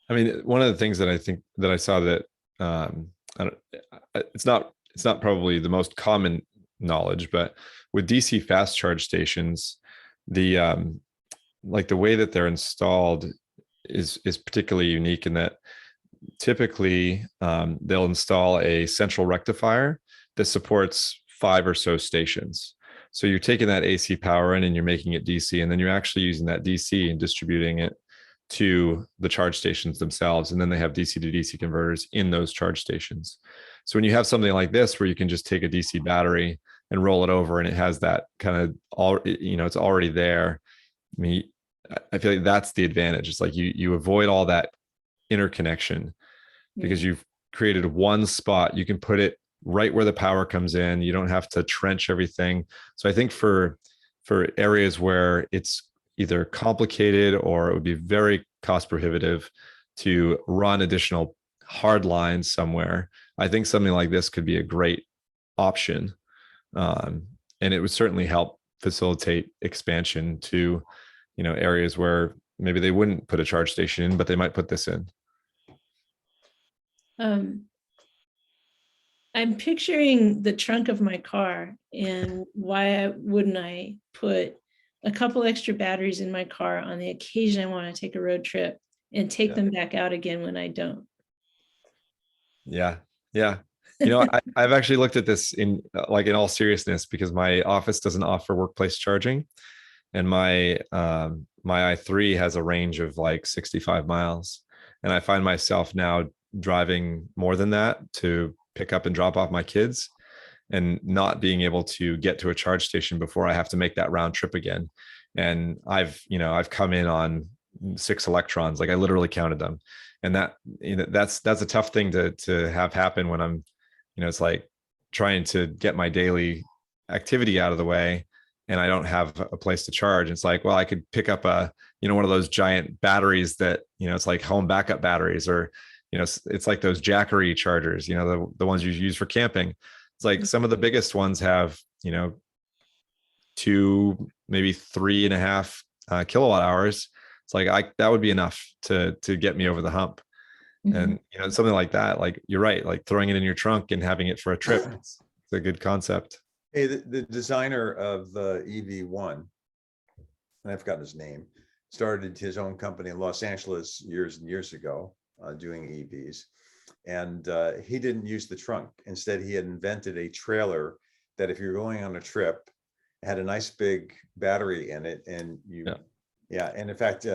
I mean, one of the things that I think that I saw that it's not probably the most common knowledge, but with DC fast charge stations, the way that they're installed is particularly unique in that typically they'll install a central rectifier that supports 5 or so stations. So you're taking that AC power in and you're making it DC, and then you're actually using that DC and distributing it to the charge stations themselves. And then they have DC to DC converters in those charge stations. So when you have something like this, where you can just take a DC battery and roll it over, and it has that kind of it's already there. I mean, I feel like that's the advantage. It's like you avoid all that interconnection, because you've created one spot. You can put it right where the power comes in. You don't have to trench everything. So I think for areas where it's either complicated or it would be very cost prohibitive to run additional hard lines somewhere, I think something like this could be a great option. And it would certainly help facilitate expansion to, areas where maybe they wouldn't put a charge station in, but they might put this in. I'm picturing the trunk of my car, and why wouldn't I put a couple extra batteries in my car on the occasion I want to take a road trip and take them back out again when I don't? Yeah. I've actually looked at this in all seriousness, because my office doesn't offer workplace charging, and my i3 has a range of like 65 miles, and I find myself now driving more than that to pick up and drop off my kids, and not being able to get to a charge station before I have to make that round trip again. And I've come in on 6 electrons, like I literally counted them. And that's a tough thing to have happen when I'm, it's like trying to get my daily activity out of the way, and I don't have a place to charge. It's like, well, I could pick up one of those giant batteries that, it's like home backup batteries, or, it's like those Jackery chargers, the ones you use for camping. It's like some of the biggest ones have, 2, maybe 3.5 kilowatt hours. It's like that would be enough to get me over the hump. And something like that, like you're right, like throwing it in your trunk and having it for a trip, it's a good concept. Hey, the designer of the EV1, and I've forgotten his name, started his own company in Los Angeles years and years ago, doing EVs. And he didn't use the trunk. Instead, he had invented a trailer that if you're going on a trip, had a nice big battery in it, and you Yeah, and in fact,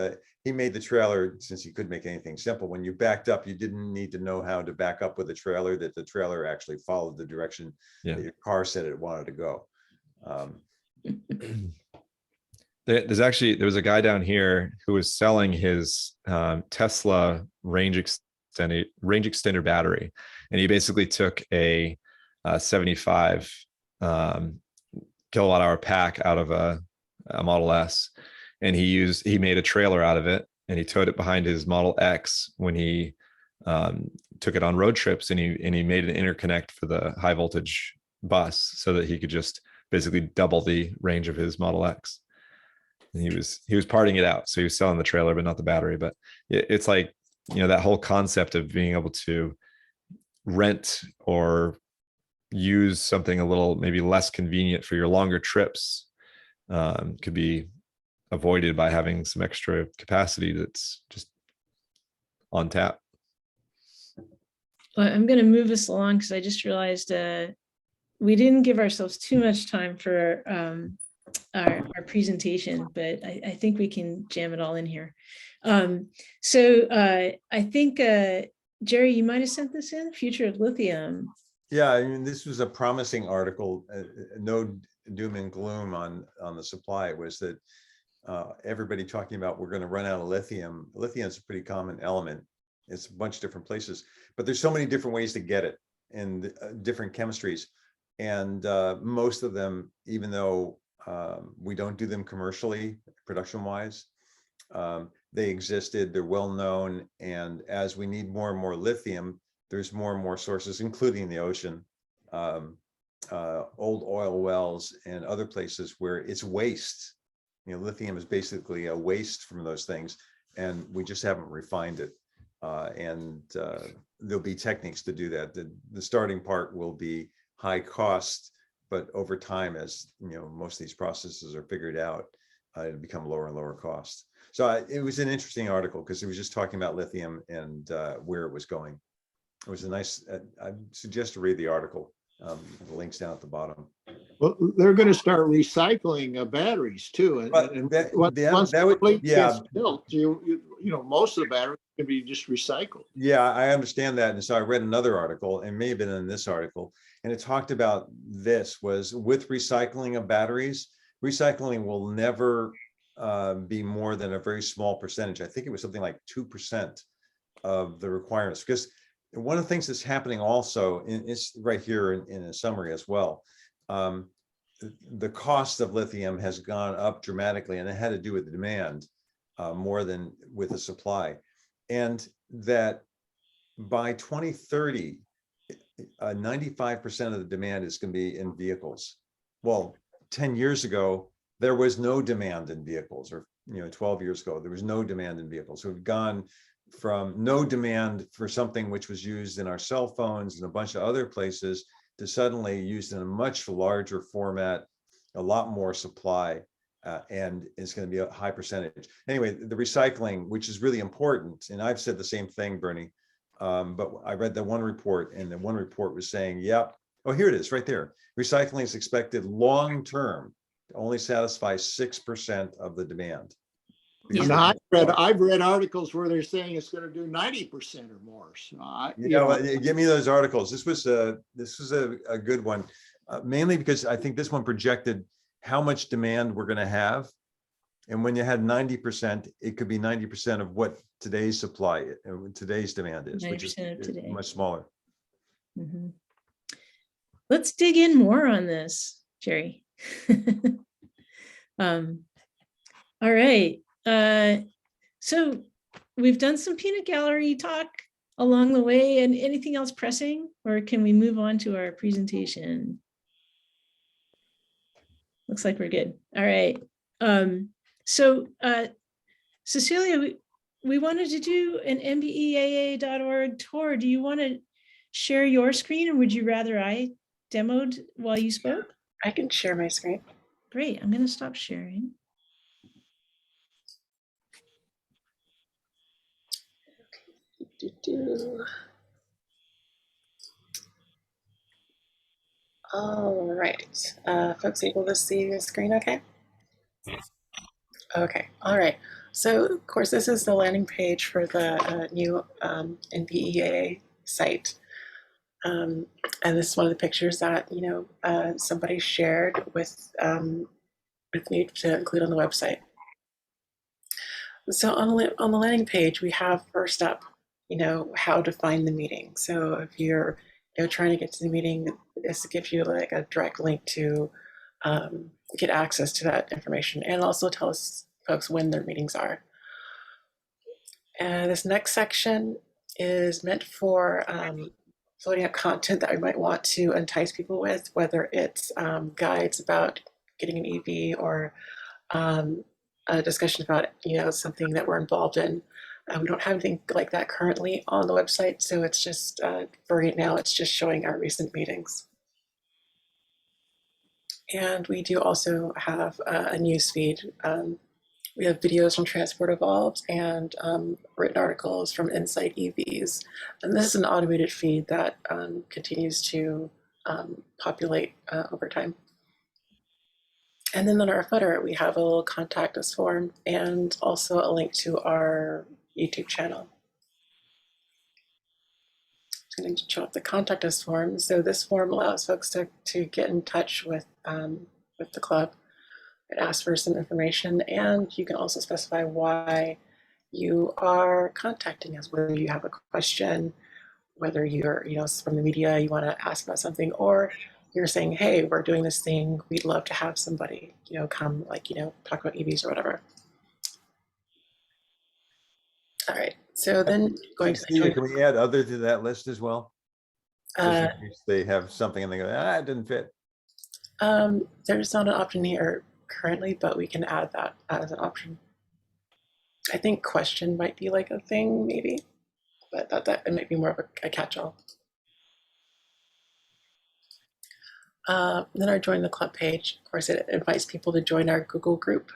he made the trailer, since he couldn't make anything simple, when you backed up, you didn't need to know how to back up with a trailer, that the trailer actually followed the direction that your car said it wanted to go. There was a guy down here who was selling his Tesla range extender battery, and he basically took a 75 kilowatt hour pack out of a Model S, and he made a trailer out of it, and he towed it behind his Model X when he took it on road trips, and he made an interconnect for the high voltage bus so that he could just basically double the range of his Model X. And he was parting it out, so he was selling the trailer but not the battery. But it's like, that whole concept of being able to rent or use something a little maybe less convenient for your longer trips could be avoided by having some extra capacity that's just on tap. Well, I'm going to move us along because I just realized we didn't give ourselves too much time for our presentation, but I think we can jam it all in here. So I think, Jerry, you might have sent this in, Future of Lithium. Yeah, I mean, this was a promising article. No doom and gloom on the supply. It was that everybody talking about we're going to run out of lithium. Lithium is a pretty common element. It's a bunch of different places, but there's so many different ways to get it and different chemistries. And most of them, even though we don't do them commercially, production wise, they existed, they're well known. And as we need more and more lithium, there's more and more sources, including the ocean, old oil wells and other places where it's waste. Lithium is basically a waste from those things, and we just haven't refined it. There'll be techniques to do that. The starting part will be high cost, but over time, as most of these processes are figured out, it'll become lower and lower cost. So it was an interesting article because it was just talking about lithium and where it was going. It was a nice, I suggest to read the article. The link's down at the bottom. Well, they're going to start recycling batteries too. But Once that would, fleet yeah, gets built, most of the batteries can be just recycled. yeah, I understand that. And so I read another article, and may have been in this article, and it talked about this was with recycling of batteries, recycling will never be more than a very small percentage. I think it was something like 2% of the requirements, because one of the things that's happening also, and it's right here in a summary as well, the cost of lithium has gone up dramatically, and it had to do with the demand more than with the supply. And that by 2030, 95% of the demand is going to be in vehicles. Well, 10 years ago, there was no demand in vehicles, or 12 years ago, there was no demand in vehicles. So we've gone from no demand for something which was used in our cell phones and a bunch of other places to suddenly used in a much larger format, a lot more supply, and it's going to be a high percentage. Anyway, the recycling, which is really important, and I've said the same thing, Bernie, but I read the one report, and the one report was saying, yep, oh, here it is right there. Recycling is expected long-term to only satisfy 6% of the demand. Yeah. And I've read articles where they're saying it's going to do 90% or more. So give me those articles. This was a good one, mainly because I think this one projected how much demand we're going to have, and when you had 90%, it could be 90% of what today's supply, today's demand is, which is much smaller. Mm-hmm. Let's dig in more on this, Jerry. All right. So we've done some peanut gallery talk along the way, and anything else pressing, or can we move on to our presentation? Looks like we're good. All right. So Cecilia, we wanted to do an NBEAA.org tour. Do you want to share your screen, or would you rather I demoed while you spoke? I can share my screen. Great. I'm going to stop sharing. All right. Folks able to see the screen okay? Okay, all right. So, of course, this is the landing page for the new NBEAA site. And this is one of the pictures that, somebody shared with me to include on the website. So on the landing page, we have first up, how to find the meeting. So if you're trying to get to the meeting, this gives you like a direct link to get access to that information and also tell us folks when their meetings are. And this next section is meant for floating up content that we might want to entice people with, whether it's guides about getting an EV or a discussion about something that we're involved in. We don't have anything like that currently on the website, so it's just for right now, it's just showing our recent meetings. And we do also have a news feed. We have videos from Transport Evolved and written articles from Insight EVs. And this is an automated feed that continues to populate over time. And then on our footer, we have a little contact us form and also a link to our YouTube channel. I'm going to show up the contact us form. So this form allows folks to get in touch with the club. It asks for some information, and you can also specify why you are contacting us, whether you have a question, whether you're from the media, you want to ask about something, or you're saying, hey, we're doing this thing, we'd love to have somebody come talk about EVs or whatever. All right, so then going to Cecilia, can we add other to that list as well? Just in case they have something and they go, it didn't fit. There's not an option here currently, but we can add that as an option. I think question might be like a thing, maybe, but that it might be more of a catch-all. Then our join the club page, of course, it invites people to join our Google group,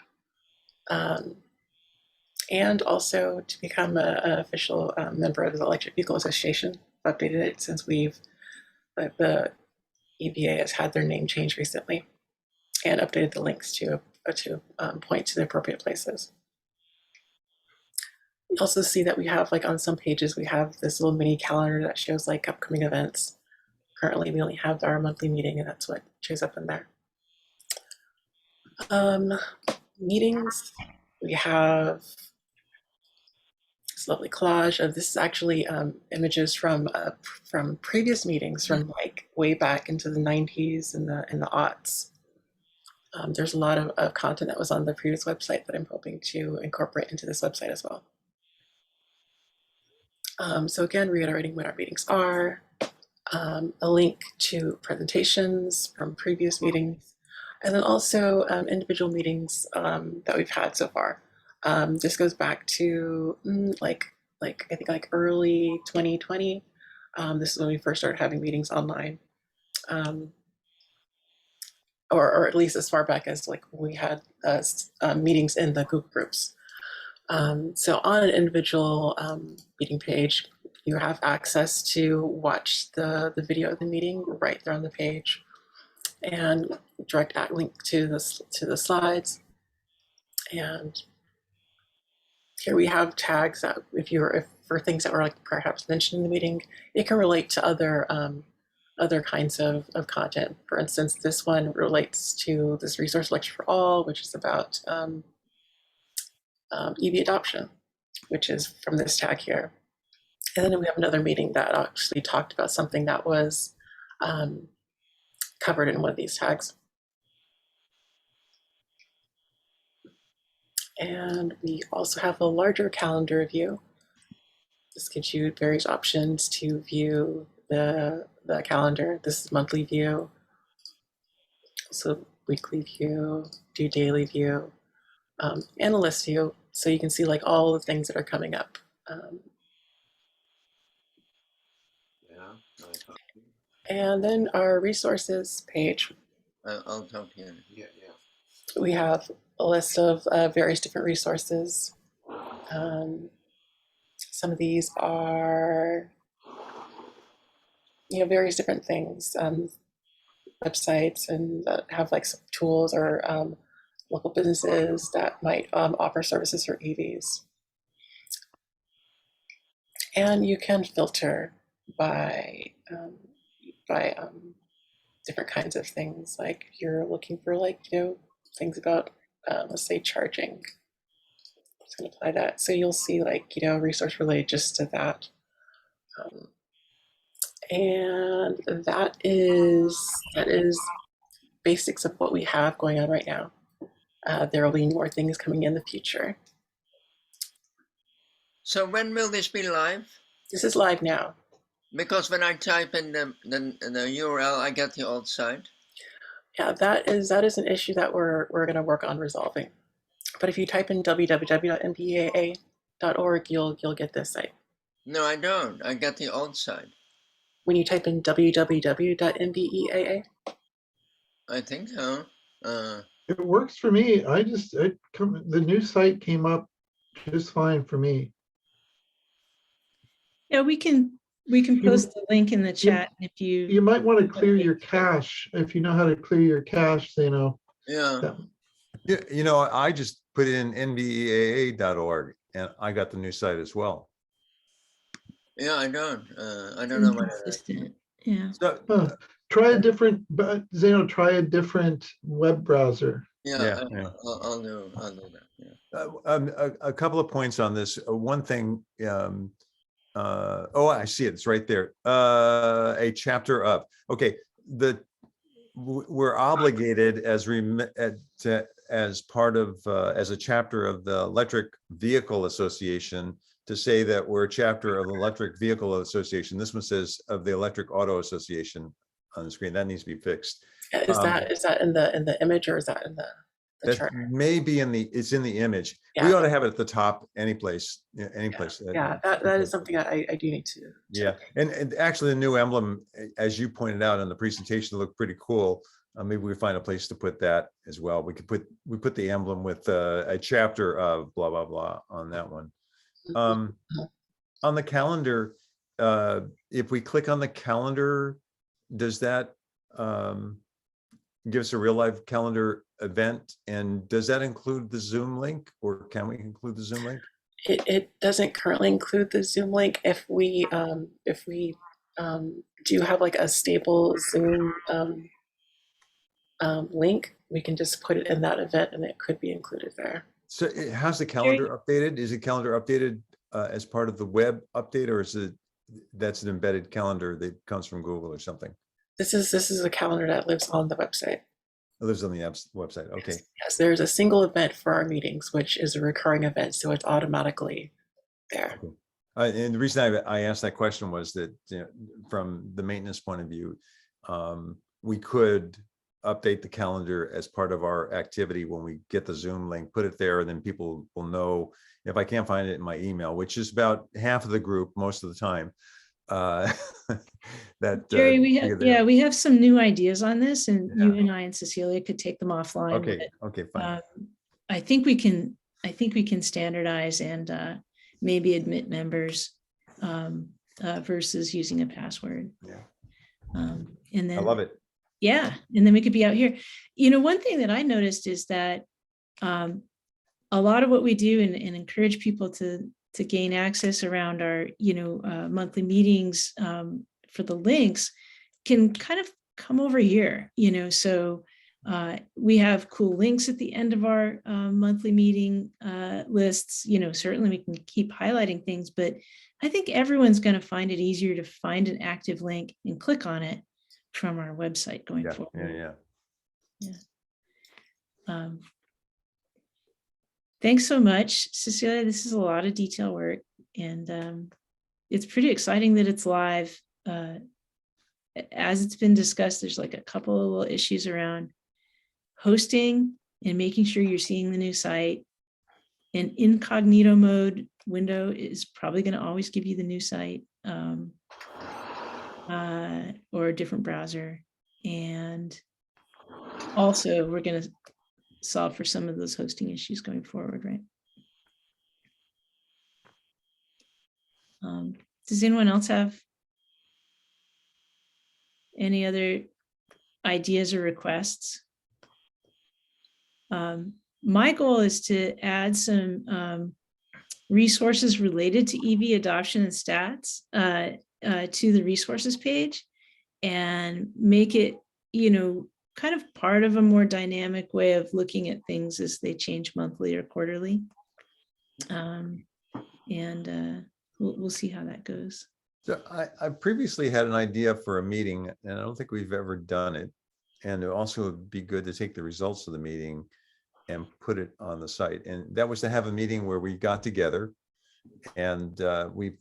and also to become an official member of the Electric Vehicle Association. I've updated it since the EVA has had their name changed recently, and updated the links to point to the appropriate places. You also see that we have, like on some pages, we have this little mini calendar that shows like upcoming events. Currently, we only have our monthly meeting, and that's what shows up in there. Meetings, we have this lovely collage of, this is actually images from previous meetings from like way back into the 90s and the aughts. There's a lot of content that was on the previous website that I'm hoping to incorporate into this website as well. So again, reiterating what our meetings are, a link to presentations from previous meetings, and then also individual meetings that we've had so far. This goes back to I think like early 2020. This is when we first started having meetings online, or at least as far back as like we had meetings in the Google groups. So on an individual meeting page, you have access to watch the video of the meeting right there on the page, and direct link to the slides. And here we have tags that if for things that were like perhaps mentioned in the meeting, it can relate to other kinds of content. For instance, this one relates to this resource lecture for all, which is about EV adoption, which is from this tag here. And then we have another meeting that actually talked about something that was covered in one of these tags. And we also have a larger calendar view. This gives you various options to view the calendar. This is monthly view, so weekly view, do daily view, and a list view, so you can see like all the things that are coming up. And then our resources page. I'll talk to you. Yeah. We have a list of various different resources. Some of these are, various different things, websites, and that have like some tools or local businesses that might offer services for EVs. And you can filter by different kinds of things. Like you're looking for things about, let's say, charging. I'm just going to apply that. So you'll see a resource related just to that. And that is basics of what we have going on right now. There will be more things coming in the future. So when will this be live? This is live now. Because when I type in the URL, I get the old site. Yeah, that is an issue that we're going to work on resolving. But if you type in www.nbeaa.org, you'll get this site. No, I don't. I get the old site. When you type in www.nbeaa, I think so. It works for me. The new site came up just fine for me. Yeah, we can post the link in the chat if You might want to clear your cache if you know how to clear your cache. Yeah. Yeah, I just put in nbeaa.org and I got the new site as well. Yeah, I don't know what it is. Yeah. So, try a different, try a different web browser. Yeah. I'll do that. Yeah. A couple of points on this. One thing, I see it. It's right there. A chapter of. Okay, we're obligated as part of as a chapter of the Electric Vehicle Association to say that we're a chapter of the Electric Vehicle Association. This one says of the Electric Auto Association on the screen. That needs to be fixed. is that in the image, or is that in the chart? Maybe it's in the image. Yeah. We ought to have it at the top, any place. Yeah, that is something I do need to. Yeah, and actually the new emblem, as you pointed out in the presentation, looked pretty cool. Maybe we find a place to put that as well. We put the emblem with a chapter of blah blah blah on that one. On the calendar, if we click on the calendar, does that give us a real life calendar event? And does that include the Zoom link, or can we include the Zoom link? It doesn't currently include the Zoom link. If we do have a stable Zoom link, we can just put it in that event and it could be included there. So how's the calendar updated? Is the calendar updated as part of the web update, or is that's an embedded calendar that comes from Google or something? This is a calendar that lives on the website. It lives on the website. Okay. Yes, there's a single event for our meetings, which is a recurring event, so it's automatically there. Okay. And the reason I asked that question was that from the maintenance point of view, we could update the calendar as part of our activity when we get the Zoom link, put it there, and then people will know. If I can't find it in my email, which is about half of the group most of the time, that Jerry, we have some new ideas on this, and you and I and Cecilia could take them offline. Okay, fine. I think we can standardize and maybe admit members versus using a password. Yeah. And then I love it. Yeah, and then we could be out here. One thing that I noticed is that a lot of what we do and encourage people to gain access around our monthly meetings for the links can kind of come over here. So we have cool links at the end of our monthly meeting lists. Certainly we can keep highlighting things, but I think everyone's going to find it easier to find an active link and click on it from our website going forward. Yeah. Thanks so much, Cecilia. This is a lot of detail work, and it's pretty exciting that it's live. As it's been discussed, there's a couple of little issues around hosting and making sure you're seeing the new site. An incognito mode window is probably going to always give you the new site or a different browser. And also, we're going to solve for some of those hosting issues going forward, right? Does anyone else have any other ideas or requests? my goal is to add some resources related to EV adoption and stats to the resources page, and make it, kind of part of a more dynamic way of looking at things as they change monthly or quarterly. And we'll see how that goes. So I previously had an idea for a meeting, and I don't think we've ever done it. And it also would be good to take the results of the meeting and put it on the site. And that was to have a meeting where we got together and we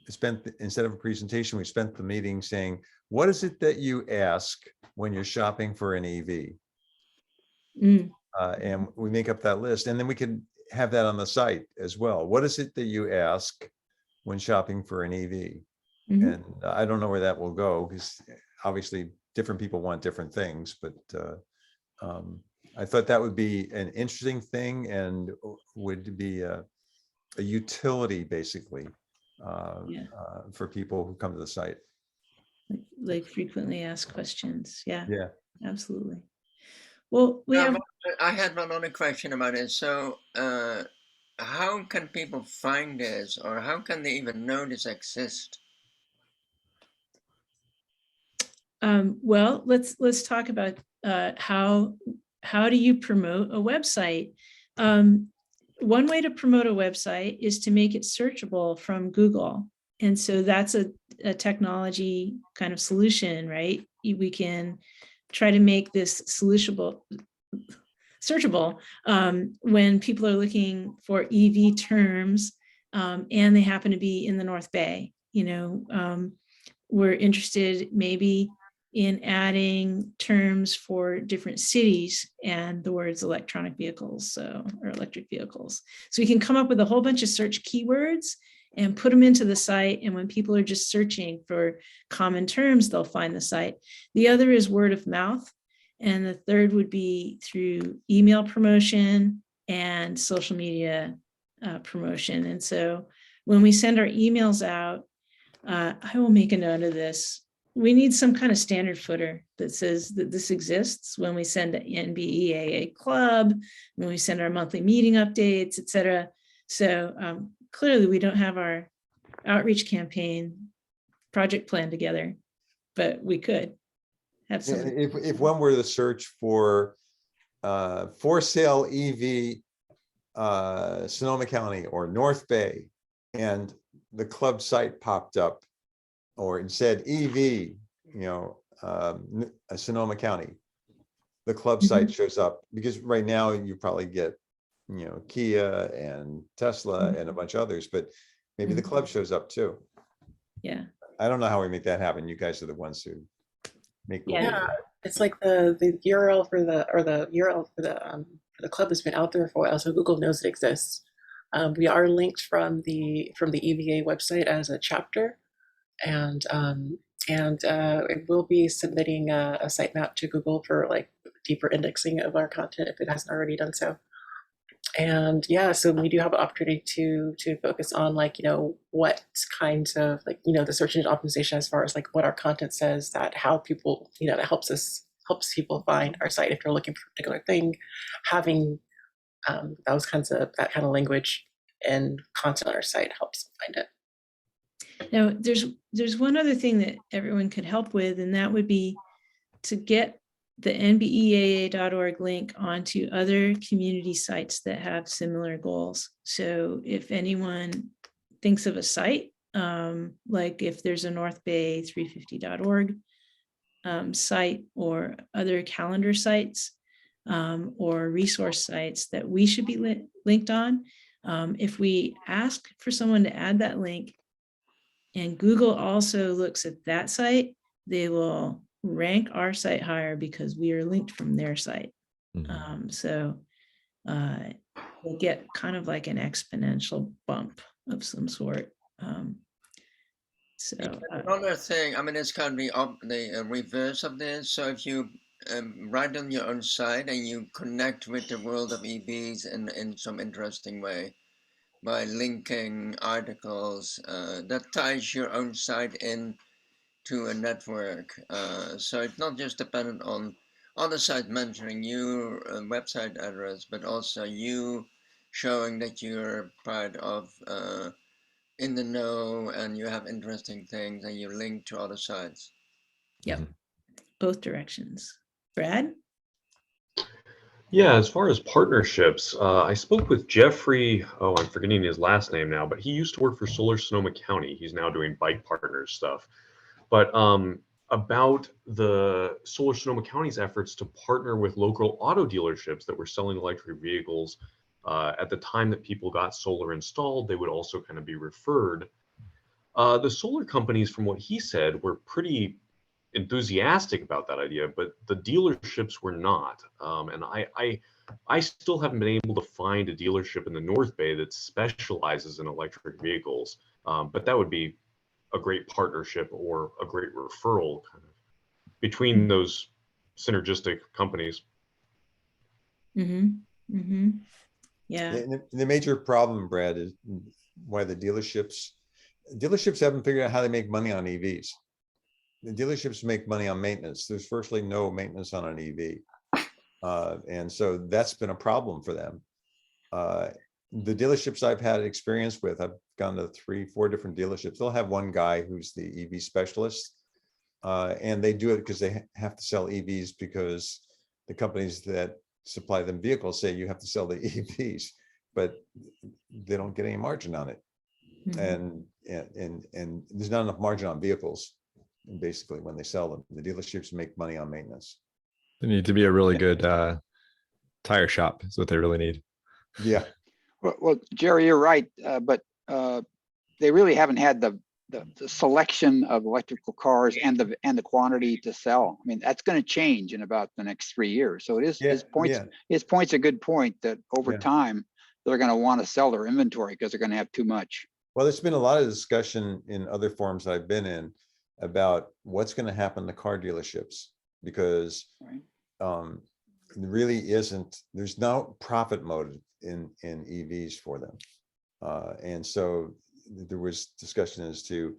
spent, instead of a presentation, we spent the meeting saying, what is it that you ask when you're shopping for an EV? And we make up that list, and then we can have that on the site as well. What is it that you ask when shopping for an EV? And I don't know where that will go, because obviously different people want different things, but I thought that would be an interesting thing and would be a utility basically for people who come to the site. Like frequently asked questions. Yeah, absolutely. Well, I had one other question about it. So how can people find this, or how can they even know this exists? Well, let's talk about how do you promote a website? One way to promote a website is to make it searchable from Google. And so that's a technology kind of solution, right? We can try to make this searchable when people are looking for EV terms and they happen to be in the North Bay. We're interested maybe in adding terms for different cities and the words electronic vehicles, or electric vehicles. So we can come up with a whole bunch of search keywords and put them into the site. And when people are just searching for common terms, they'll find the site. The other is word of mouth. And the third would be through email promotion and social media promotion. And so when we send our emails out, I will make a note of this. We need some kind of standard footer that says that this exists when we send an NBEAA club, when we send our monthly meeting updates, et cetera. So clearly we don't have our outreach campaign project plan together, but we could have some. If one were to search for sale EV Sonoma County or North Bay, and the club site popped up, or it said EV, Sonoma County, the club site shows up, because right now you probably get, Kia and Tesla and a bunch of others, but maybe the club shows up too. Yeah. I don't know how we make that happen. You guys are the ones who make Yeah, it's like the URL for the URL for the club has been out there for a while, so Google knows it exists. We are linked from the EVA website as a chapter, and it will be submitting a sitemap to Google for like deeper indexing of our content if it hasn't already done so. And yeah, so we do have an opportunity to focus on what kinds of the search engine optimization as far as what our content says, that how people that helps people find our site if they're looking for a particular thing, having that kind of language and content on our site helps them find it. Now, there's one other thing that everyone could help with, and that would be to get the NBEAA.org link onto other community sites that have similar goals. So if anyone thinks of a site, like if there's a North Bay 350.org site, or other calendar sites, or resource sites that we should be linked on, if we ask for someone to add that link, and Google also looks at that site, they will rank our site higher because we are linked from their site. So we'll get kind of like an exponential bump of some sort. Another thing, it's going to be the reverse of this. So if you write on your own site and you connect with the world of EVs in some interesting way, by linking articles that ties your own site in to a network. So it's not just dependent on other side mentioning your website address, but also you showing that you're part of in the know and you have interesting things and you link to other sites. Yep, both directions. Brad? Yeah, as far as partnerships, I spoke with Jeffrey. Oh, I'm forgetting his last name now, but he used to work for Solar Sonoma County. He's now doing Bike Partners stuff. But about the Solar Sonoma County's efforts to partner with local auto dealerships that were selling electric vehicles. At the time that people got solar installed, they would also kind of be referred. The solar companies, from what he said, were pretty enthusiastic about that idea, but the dealerships were not. And I still haven't been able to find a dealership in the North Bay that specializes in electric vehicles. But that would be a great partnership or a great referral kind of between those synergistic companies. Mm-hmm. Mm-hmm. Yeah. The major problem, Brad, is why the dealerships haven't figured out how they make money on EVs. The dealerships make money on maintenance. There's virtually no maintenance on an EV. And so that's been a problem for them. The dealerships I've had experience with, I've gone to 3-4 different dealerships. They'll have one guy who's the EV specialist. And they do it because they have to sell EVs because the companies that supply them vehicles say you have to sell the EVs, but they don't get any margin on it. Mm-hmm. And there's not enough margin on vehicles. Basically, when they sell them, the dealerships make money on maintenance. They need to be a really good tire shop is what they really need. Yeah. Well, Jerry, you're right, but they really haven't had the selection of electrical cars and the quantity to sell. I mean, that's going to change in about the next 3 years. So it is his point's a good point that over time they're going to want to sell their inventory because they're going to have too much. Well, there's been a lot of discussion in other forums I've been in about what's going to happen to car dealerships, because really there's no profit motive in EVs for them. And so there was discussion as to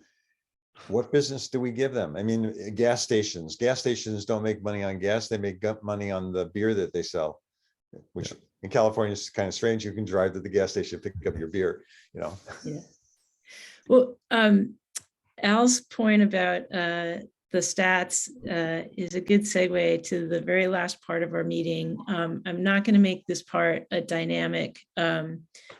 what business do we give them? I mean, gas stations don't make money on gas. They make money on the beer that they sell, which in California is kind of strange. You can drive to the gas station, pick up your beer, Yeah. Well, Al's point about the stats is a good segue to the very last part of our meeting. I'm not going to make this part a dynamic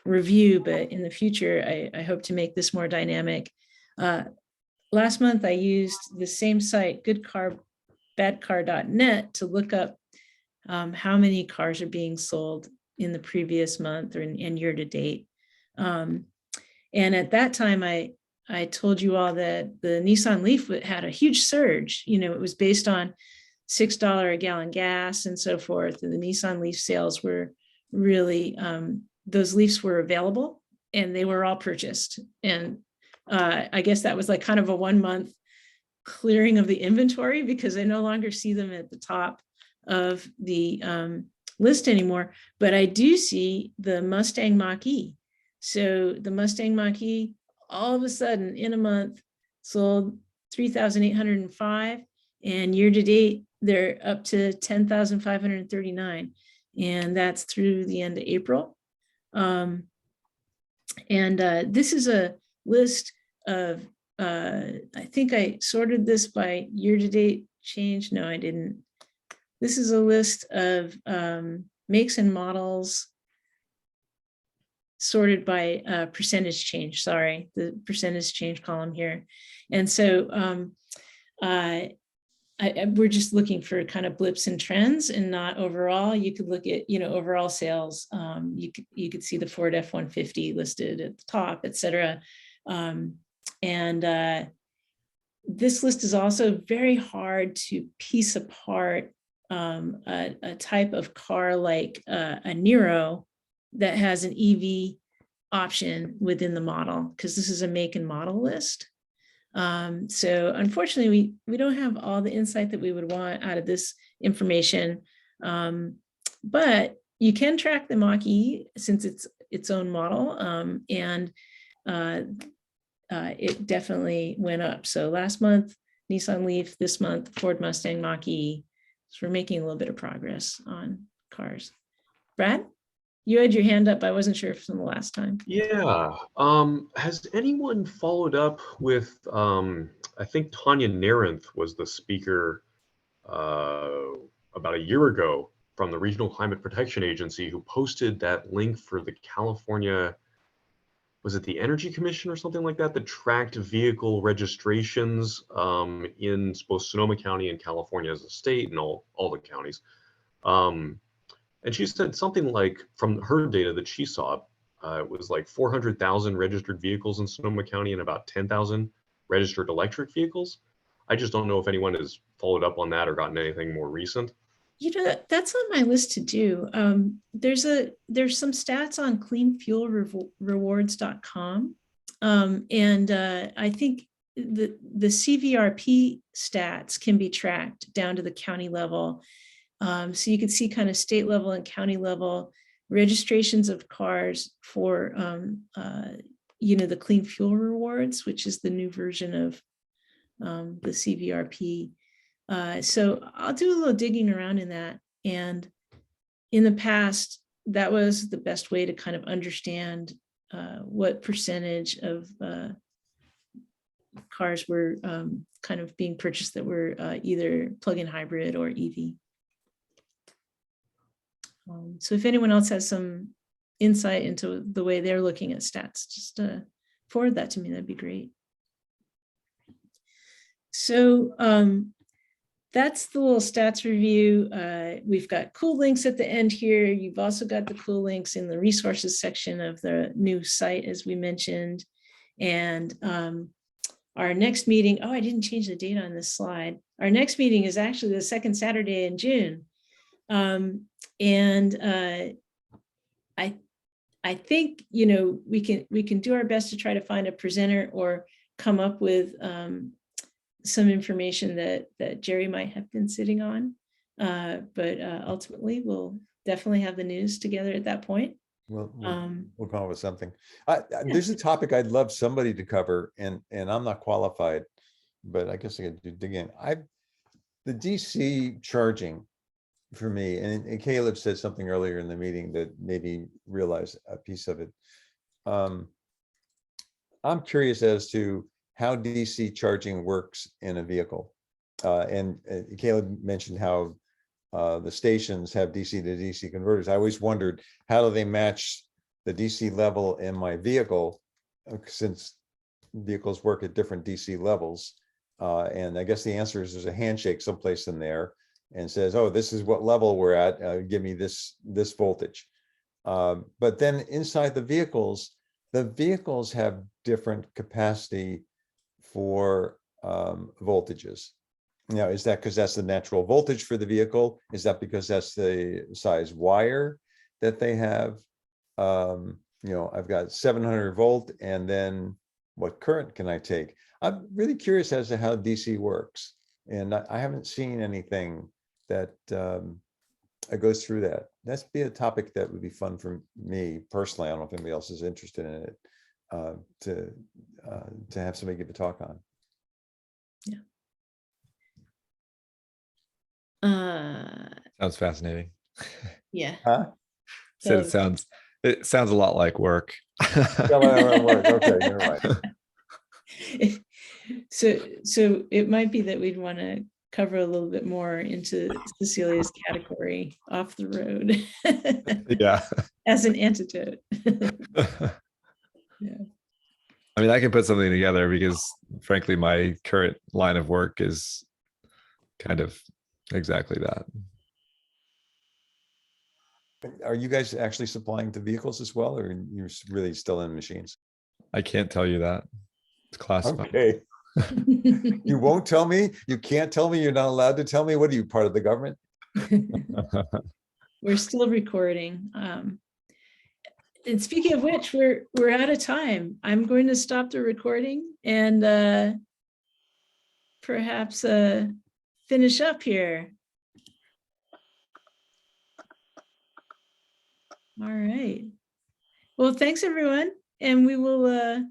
review, but in the future, I hope to make this more dynamic. Last month, I used the same site, goodcarbadcar.net, to look up how many cars are being sold in the previous month or in year to date. And at that time, I told you all that the Nissan Leaf had a huge surge. It was based on $6 a gallon gas and so forth. And the Nissan Leaf sales were really, those Leafs were available and they were all purchased. And I guess that was like kind of a 1 month clearing of the inventory because I no longer see them at the top of the list anymore. But I do see the Mustang Mach-E. So the Mustang Mach-E, all of a sudden in a month sold 3,805, and year to date they're up to 10,539, and that's through the end of April. And this is a list of I think I sorted this by year to date change. No, I didn't. This is a list of makes and models sorted by percentage change, the percentage change column here. And so we're just looking for kind of blips and trends and not overall. You could look at, overall sales. You could see the Ford F-150 listed at the top, et cetera. This list is also very hard to piece apart a type of car like a Nero that has an EV option within the model, because this is a make and model list. So unfortunately, we don't have all the insight that we would want out of this information, but you can track the Mach-E since it's its own model, and it definitely went up. So last month, Nissan Leaf, this month, Ford Mustang Mach-E, So we're making a little bit of progress on cars. Brad, you had your hand up. I wasn't sure if from the last time. Yeah. Has anyone followed up with, I think Tanya Narenth was the speaker about a year ago from the Regional Climate Protection Agency, who posted that link for the California, was it the Energy Commission or something like that tracked vehicle registrations in both Sonoma County and California as a state, and all the counties. And she said something like, from her data that she saw, it was like 400,000 registered vehicles in Sonoma County and about 10,000 registered electric vehicles. I just don't know if anyone has followed up on that or gotten anything more recent. You know, that's on my list to do. There's some stats on cleanfuelrewards.com. And I think the CVRP stats can be tracked down to the county level. So you can see kind of state level and county level registrations of cars for, the Clean Fuel Rewards, which is the new version of the CVRP. So I'll do a little digging around in that. And in the past, that was the best way to kind of understand what percentage of cars were kind of being purchased that were either plug-in hybrid or EV. So if anyone else has some insight into the way they're looking at stats, just forward that to me, that'd be great. So that's the little stats review. We've got cool links at the end here. You've also got the cool links in the resources section of the new site, as we mentioned. And our next meeting, oh, I didn't change the date on this slide. Our next meeting is actually the second Saturday in June. I think, we can do our best to try to find a presenter or come up with some information that Jerry might have been sitting on. But ultimately, we'll definitely have the news together at that point. We'll come up with something. There's a topic I'd love somebody to cover, and I'm not qualified, but I guess I could dig in. The DC charging for me, and Caleb said something earlier in the meeting that made me realize a piece of it. I'm curious as to how DC charging works in a vehicle. And Caleb mentioned how the stations have DC to DC converters. I always wondered, how do they match the DC level in my vehicle, since vehicles work at different DC levels? And I guess the answer is there's a handshake someplace in there and says, oh, this is what level we're at, give me this voltage. But then inside the vehicles have different capacity for voltages. Now, is that because that's the natural voltage for the vehicle? Is that because that's the size wire that they have? I've got 700 volt, and then what current can I take? I'm really curious as to how DC works, and I haven't seen anything that goes through that. That's be a topic that would be fun for me personally. I don't know if anybody else is interested in it, to have somebody give a talk on. Yeah. Sounds fascinating. Yeah. Huh? Said it sounds a lot like work. Okay, never mind. So it might be that we'd want to cover a little bit more into Cecilia's category, off the road. Yeah. As an antidote. Yeah. I mean, I can put something together because frankly, my current line of work is kind of exactly that. Are you guys actually supplying to vehicles as well, or you're really still in machines? I can't tell you that. It's classified. Okay. You won't tell me? You can't tell me? You're not allowed to tell me? What are you, part of the government? We're still recording. And speaking of which, we're out of time. I'm going to stop the recording and perhaps finish up here. All right. Well, thanks everyone, and we will